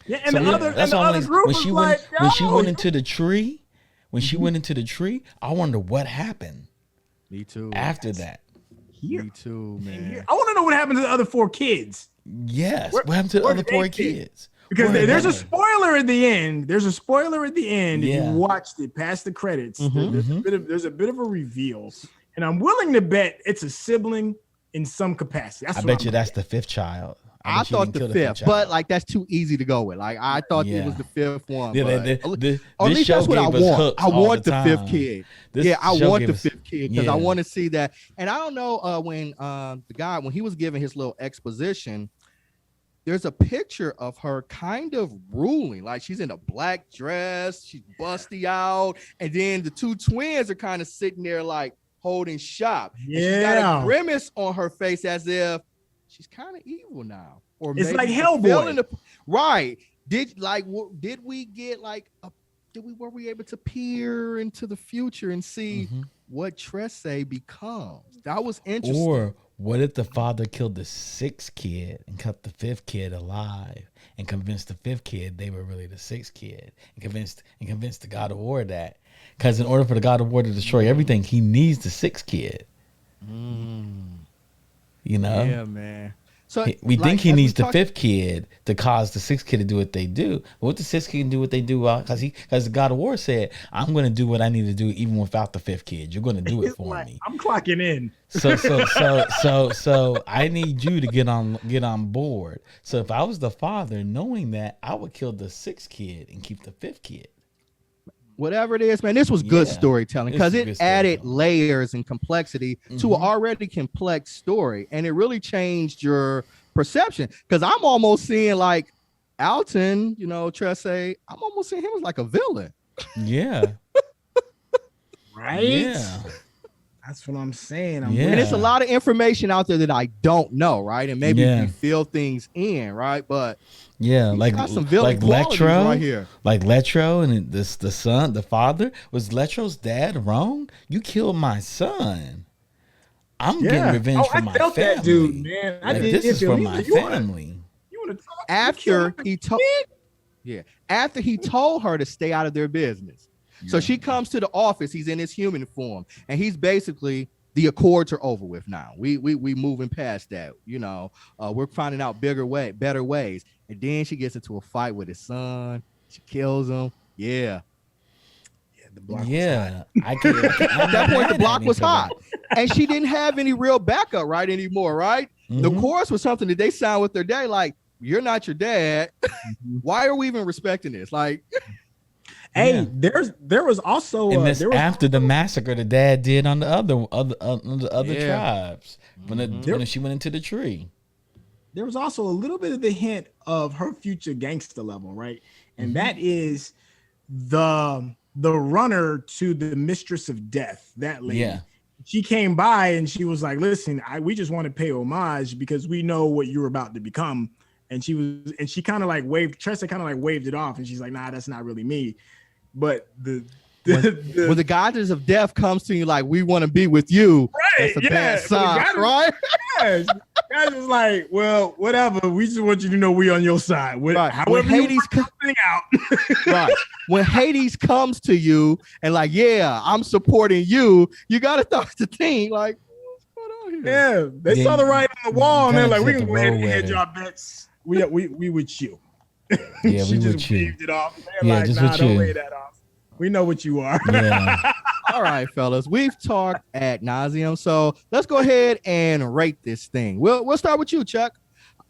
Yeah, and the other group when she went into the tree, I wonder what happened. Me too. After that. Me too, man. I want to know what happened to the other 4 kids. Yes. What happened to the other 4 kids? Because there's a spoiler at the end. There's a spoiler at the end. Yeah. If you watched it past the credits, there's a bit of a reveal. And I'm willing to bet it's a sibling in some capacity. I bet you that's the 5th child. I thought the 5th, but like that's too easy to go with. Like I thought it was the 5th one. Yeah, at least that's what I want. I want the 5th kid. I want the 5th kid because I want to see that. And I don't know when the guy, when he was giving his little exposition, there's a picture of her kind of ruling, like she's in a black dress, she's busty out, and then the 2 twins are kind of sitting there like holding shop. Yeah, she's got a grimace on her face as if she's kind of evil now, or it's maybe like Hellboy, right? Were we able to peer into the future and see what Trese becomes? That was interesting. Or what if the father killed the 6th kid and kept the 5th kid alive and convinced the 5th kid they were really the 6th kid and convinced the God of War that? Because in order for the God of War to destroy everything, he needs the 6th kid. You know? Yeah, man. So we think he needs the 5th kid to cause the 6th kid to do what they do. But what the 6th kid can do what they do because the God of War said, I'm going to do what I need to do even without the 5th kid. You're going to do it for me. I'm clocking in. So I need you to get on board. So if I was the father, knowing that, I would kill the 6th kid and keep the 5th kid. Whatever it is, man, this was good storytelling because it added layers and complexity to an already complex story, and it really changed your perception. Because I'm almost seeing like Alton, you know, Trese, I'm almost seeing him as like a villain. Yeah. Right? Yeah. That's what I'm saying. And it's a lot of information out there that I don't know, right? And maybe we fill things in, right? But like Letro right here. Like Letro and the son, the father. Was Letro's dad wrong? You killed my son. I'm getting revenge for my felt family. That dude, man. Like, this is for my family. You want to talk? After he told her to stay out of their business. Yeah. So she comes to the office. He's in his human form, and he's basically, the accords are over with now. We moving past that. You know, we're finding out better ways. And then she gets into a fight with his son. She kills him. Yeah. The block was hot. At that point, the block was hot, and she didn't have any real backup right anymore. Right. Mm-hmm. The chorus was something that they signed with their dad. Like, you're not your dad. Why are we even respecting this? Like, hey, there was also and this after the massacre the dad did on the other tribes when she went into the tree. There was also a little bit of the hint of her future gangster level, right? And that is the runner to the mistress of death, that lady. Yeah. She came by and she was like, listen, we just want to pay homage because we know what you're about to become. And she kind of like Trese kind of like waved it off, and she's like, nah, that's not really me. But when the goddess of death comes to you like, we want to be with you, right? That's a bad sign, right? Yes. God is like, well, whatever. We just want you to know we on your side. Right. However, Hades comes out. Right. When Hades comes to you and like, yeah, I'm supporting you, you gotta talk to the team like, what's going on here? Yeah, they saw the writing on the wall, and they're like, we can go ahead and hedge our bets. We with you. Yeah, she we just with you. waved it off. They're like, nah, don't lay that off. We know what you are. Yeah. All right, fellas. We've talked ad nauseum, so let's go ahead and rate this thing. We'll start with you, Chuck.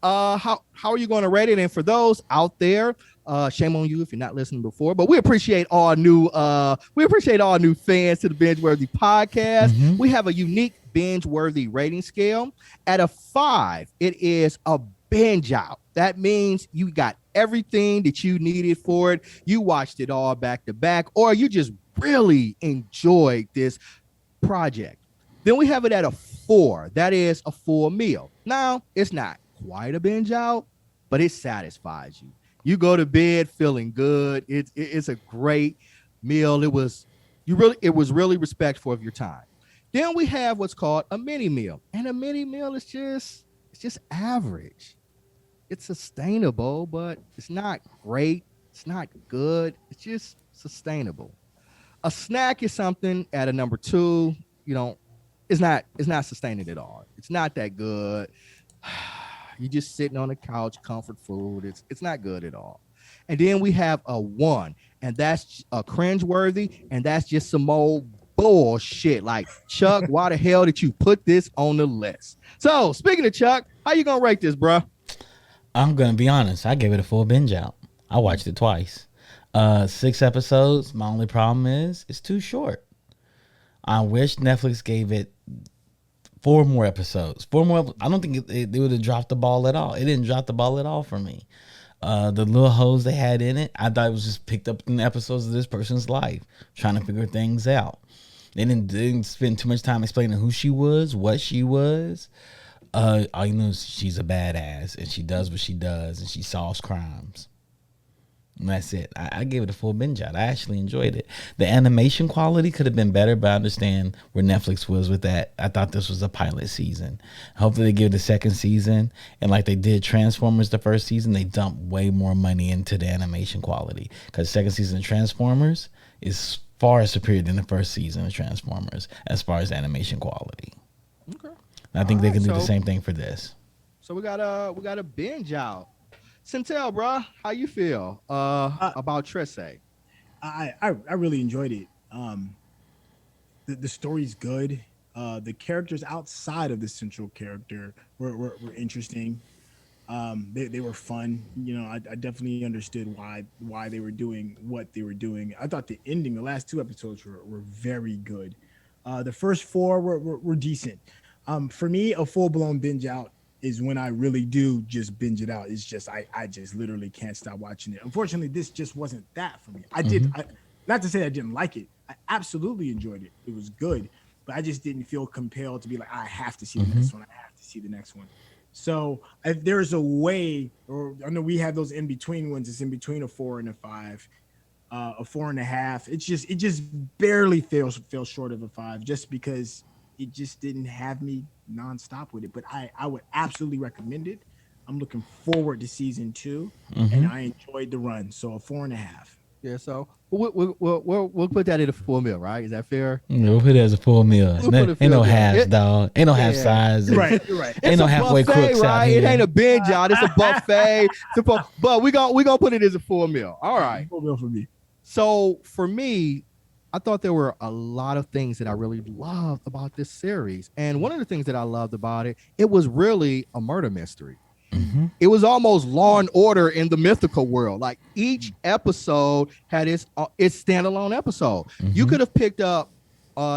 How are you going to rate it? And for those out there, shame on you if you're not listening before, but we appreciate all new fans to the BingeWorthy podcast. Mm-hmm. We have a unique BingeWorthy rating scale. At a 5, it is a binge out. That means you got everything that you needed for it. You watched it all back to back, or you just really enjoyed this project. Then we have it at a 4. That is a full meal. Now, it's not quite a binge out, but it satisfies you. You go to bed feeling good. It's a great meal. It was really respectful of your time. Then we have what's called a mini meal, and a mini meal is just average. It's sustainable, but it's not great. It's not good. It's just sustainable. A snack is something at a number 2. You know, it's not sustaining at all. It's not that good. You're just sitting on the couch, comfort food. It's not good at all. And then we have a 1, and that's a cringeworthy, and that's just some old bullshit. Like, Chuck, why the hell did you put this on the list? So, speaking of Chuck, how you gonna rate this, bro? I'm gonna be honest. I gave it a full binge out. I watched it twice. 6 episodes. My only problem is it's too short. I wish Netflix gave it 4 more episodes. 4 more. I don't think they would have dropped the ball at all. It didn't drop the ball at all for me. The little hoes they had in it, I thought it was just picked up in episodes of this person's life, trying to figure things out. They didn't spend too much time explaining who she was, what she was. All you know is she's a badass and she does what she does and she solves crimes. And that's it. I gave it a full binge out. I actually enjoyed it. The animation quality could have been better, but I understand where Netflix was with that. I thought this was a pilot season. Hopefully they give it a second season. And like they did Transformers the first season, they dumped way more money into the animation quality. Because the second season of Transformers is far superior than the first season of Transformers as far as animation quality. Okay. I think they can do the same thing for this. So we got a binge out. Syntell, bro, how you feel about Trese? I really enjoyed it. The story's good. The characters outside of the central character were interesting. They were fun. You know, I definitely understood why they were doing what they were doing. I thought the last 2 episodes were very good. The first 4 were decent. For me, a full-blown binge out is when I really do just binge it out. It's just I just literally can't stop watching it. Unfortunately, this just wasn't that for me. Not to say I didn't like it. I absolutely enjoyed it. It was good, but I just didn't feel compelled to be like, I have to see the next one. I have to see the next one. So if there's a way, or I know we have those in between ones. It's in between a 4 and a 5, a 4.5. It just barely fell short of a 5, just because it just didn't have me nonstop with it. But I would absolutely recommend it. I'm looking forward to season 2, and I enjoyed the run. So a 4.5. Yeah, so we'll put that in a full meal, right? Is that fair? We'll put it as a full meal. Ain't no halves, dog. Ain't no half size. Right, right. Ain't no halfway buffet, cooks right? out here. It ain't a binge, y'all. It's a buffet. But we gonna put it as a full meal. All right. Full meal for me. So for me, I thought there were a lot of things that I really loved about this series. And one of the things that I loved about it, it was really a murder mystery. It was almost Law and Order in the mythical world. Like each episode had its standalone episode. You could have picked up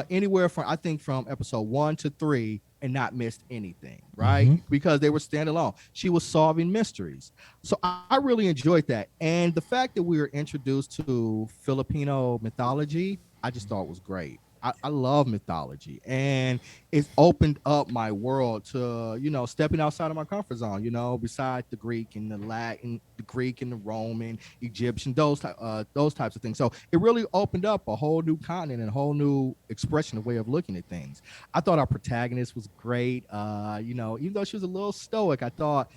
anywhere from, I think, from episode 1 to 3 and not missed anything, right? Because they were standalone. She was solving mysteries. So I really enjoyed that. And the fact that we were introduced to Filipino mythology, I just thought was great. I love mythology, and it's opened up my world to, stepping outside of my comfort zone, beside the Greek and the Latin, the Greek and the Roman, Egyptian, those types of things. So it really opened up a whole new continent and a whole new expression, a way of looking at things. I thought our protagonist was great. Even though she was a little stoic, I thought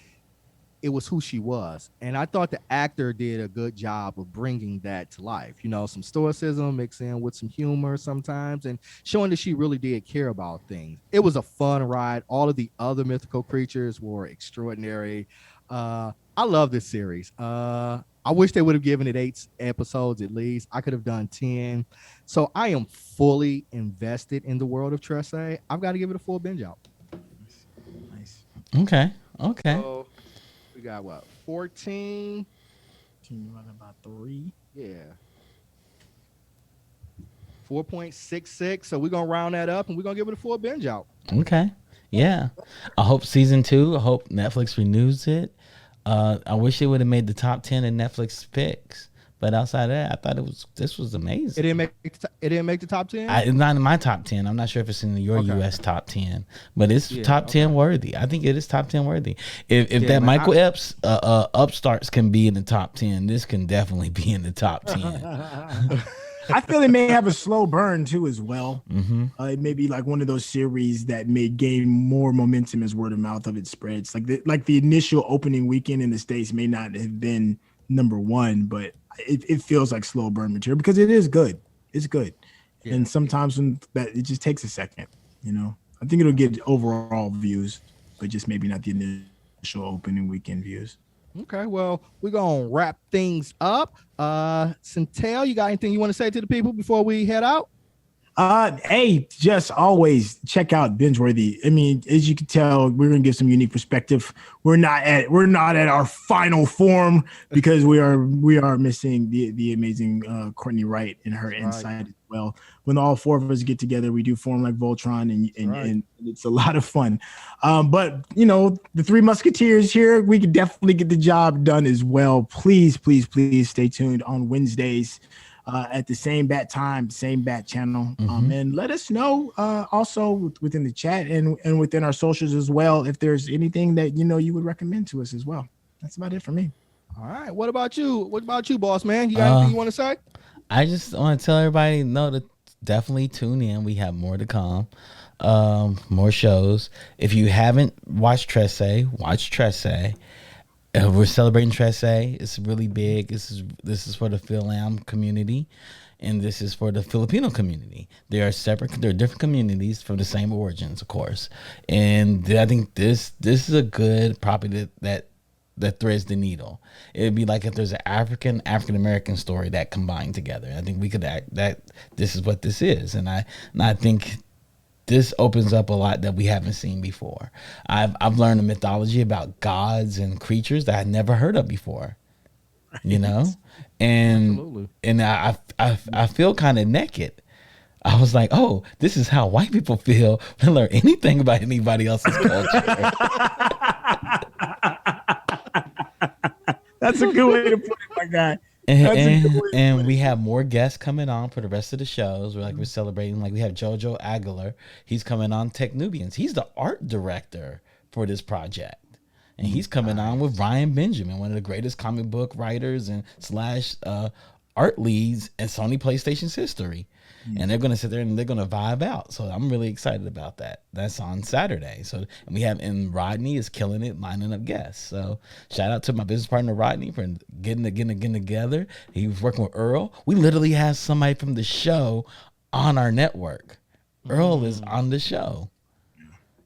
it was who she was. And I thought the actor did a good job of bringing that to life. Some stoicism mixed in with some humor sometimes, and showing that she really did care about things. It was a fun ride. All of the other mythical creatures were extraordinary. I love this series. I wish they would have given it 8 episodes at least. I could have done 10. So I am fully invested in the world of Trese. I've got to give it a full binge out. Nice. Okay. So, we got what? 14. About 3. Yeah. 4.66. So we're gonna round that up and we're gonna give it a full binge out. Okay. Yeah. I hope season 2. I hope Netflix renews it. I wish it would have made the top 10 in Netflix picks. But outside of that, I thought this was amazing. It didn't make the top 10? It's not in my top 10. I'm not sure if it's in your US top 10, but it's top 10 worthy. I think it is top 10 worthy. If that Michael Epps Upstarts can be in the top 10, this can definitely be in the top 10. I feel it may have a slow burn too as well. It may be like one of those series that may gain more momentum as word of mouth of it spreads. Like the initial opening weekend in the States may not have been number 1, but it feels like slow burn material because it is good. It's good. Yeah. And sometimes it just takes a second, I think it'll get overall views, but just maybe not the initial opening weekend views. Okay, well, we're going to wrap things up. Syntell, you got anything you want to say to the people before we head out? Hey, just always check out BingeWorthy. I mean, as you can tell, we're gonna give some unique perspective. We're not at our final form because we are missing the amazing Cortney Wright and her insight as well. When all 4 of us get together, we do form like Voltron, and it's a lot of fun. But the 3 Musketeers here, we can definitely get the job done as well. Please stay tuned on Wednesdays. At the same bat time, same bat channel, and let us know also within the chat and within our socials as well if there's anything that you would recommend to us as well. That's about it for me. All right. What about you? Boss man? You got anything you want to say? I just want to tell everybody to definitely tune in. We have more to come, more shows. If you haven't watched Trese, watch Trese. We're celebrating Trese. It's really big. This is for the Philam community, and this is for the Filipino community. They're different communities from the same origins, of course. And I think this is a good property that threads the needle. It'd be like if there's an African American story that combined together. I think we could that this is what this is, and I think this opens up a lot that we haven't seen before. I've learned a mythology about gods and creatures that I'd never heard of before, and Absolutely. And I feel kind of naked. I was like, oh, this is how white people feel when they learn anything about anybody else's culture. That's a good way to put it, my guy. And we have more guests coming on for the rest of the shows. We're celebrating. Like we have Jojo Aguilar. He's coming on Tech Nubians. He's the art director for this project. And he's coming on with Ryan Benjamin, one of the greatest comic book writers and / art leads in Sony PlayStation's history. And they're going to sit there and they're going to vibe out. So I'm really excited about that. That's on Saturday. And Rodney is killing it, lining up guests. So shout out to my business partner, Rodney, for getting together. He was working with Earl. We literally have somebody from the show on our network. Earl is on the show.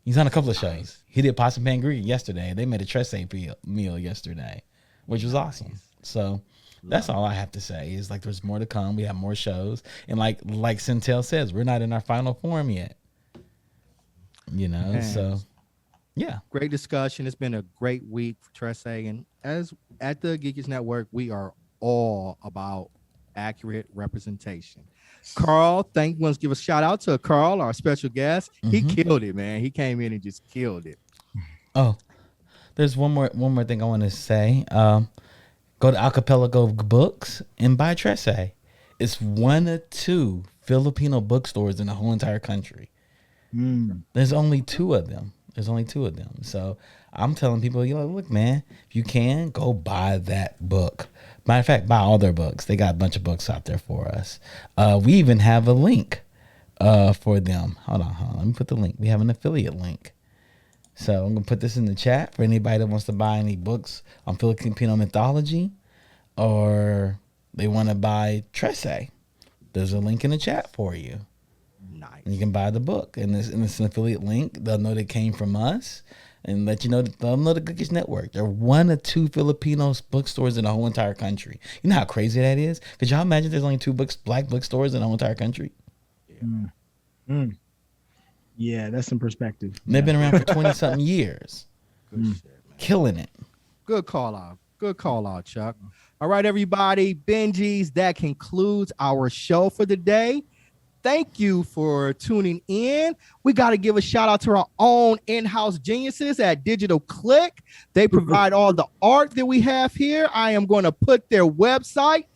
He's on a couple of shows. He did Possum Pangria yesterday. They made a Trese meal yesterday, which was awesome. So that's all I have to say is like there's more to come. We have more shows. And like Syntell says, we're not in our final form yet. You know, Man. So yeah. Great discussion. It's been a great week for Trese. And as at the Geekish Network, we are all about accurate representation. Carl, let's give a shout out to Carl, our special guest. He killed it, man. He came in and just killed it. Oh, there's one more thing I want to say. Go to Acapella Books and buy Trese. It's one of 2 Filipino bookstores in the whole entire country. There's only 2 of them. So I'm telling people, look, man, if you can, go buy that book. Matter of fact, buy all their books. They got a bunch of books out there for us. We even have a link for them. Hold on. Let me put the link. We have an affiliate link. So I'm going to put this in the chat for anybody that wants to buy any books on Filipino mythology or they want to buy Trese. There's a link in the chat for you. Nice. And you can buy the book. And it's an affiliate link. They'll know they came from us and let you know they'll know the Geekish Network. They're one of 2 Filipino bookstores in the whole entire country. You know how crazy that is? Could y'all imagine there's only 2 black bookstores in the whole entire country? Yeah. Yeah, that's some perspective. And they've been around for 20-something years. Good shit, man. Killing it. Good call out, Chuck. All right, everybody, Bingies, that concludes our show for the day. Thank you for tuning in. We got to give a shout out to our own in-house geniuses at Digital Click. They provide all the art that we have here. I am going to put their website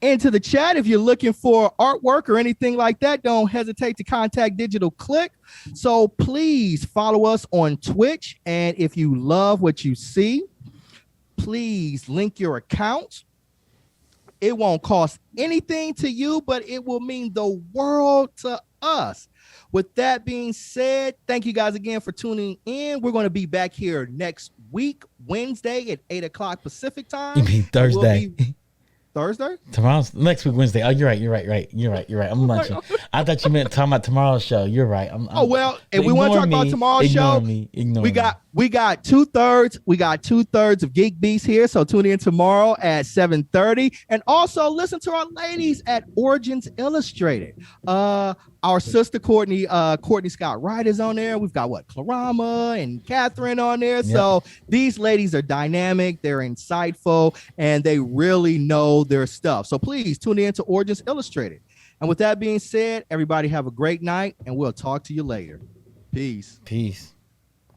into the chat. If you're looking for artwork or anything like that, don't hesitate to contact Digital Click. So please follow us on Twitch. And if you love what you see, please link your account. It won't cost anything to you, but it will mean the world to us. With that being said, thank you guys again for tuning in. We're going to be back here next week, Wednesday at 8 o'clock Pacific time. You mean Thursday? Thursday? Tomorrow's next week, Wednesday. Oh, you're right. I'm lunching. I thought you meant talking about tomorrow's show. You're right. If we want to talk about tomorrow's show, we got 2/3. We got 2/3 of Geek Beast here. So tune in tomorrow at 7:30, and also listen to our ladies at Origins Illustrated. Our sister Cortney Scott Wright is on there. We've got Clarama and Kathryn on there. Yep. So these ladies are dynamic, they're insightful, and they really know their stuff. So please tune in to Origins Illustrated. And with that being said, everybody have a great night, and we'll talk to you later. Peace.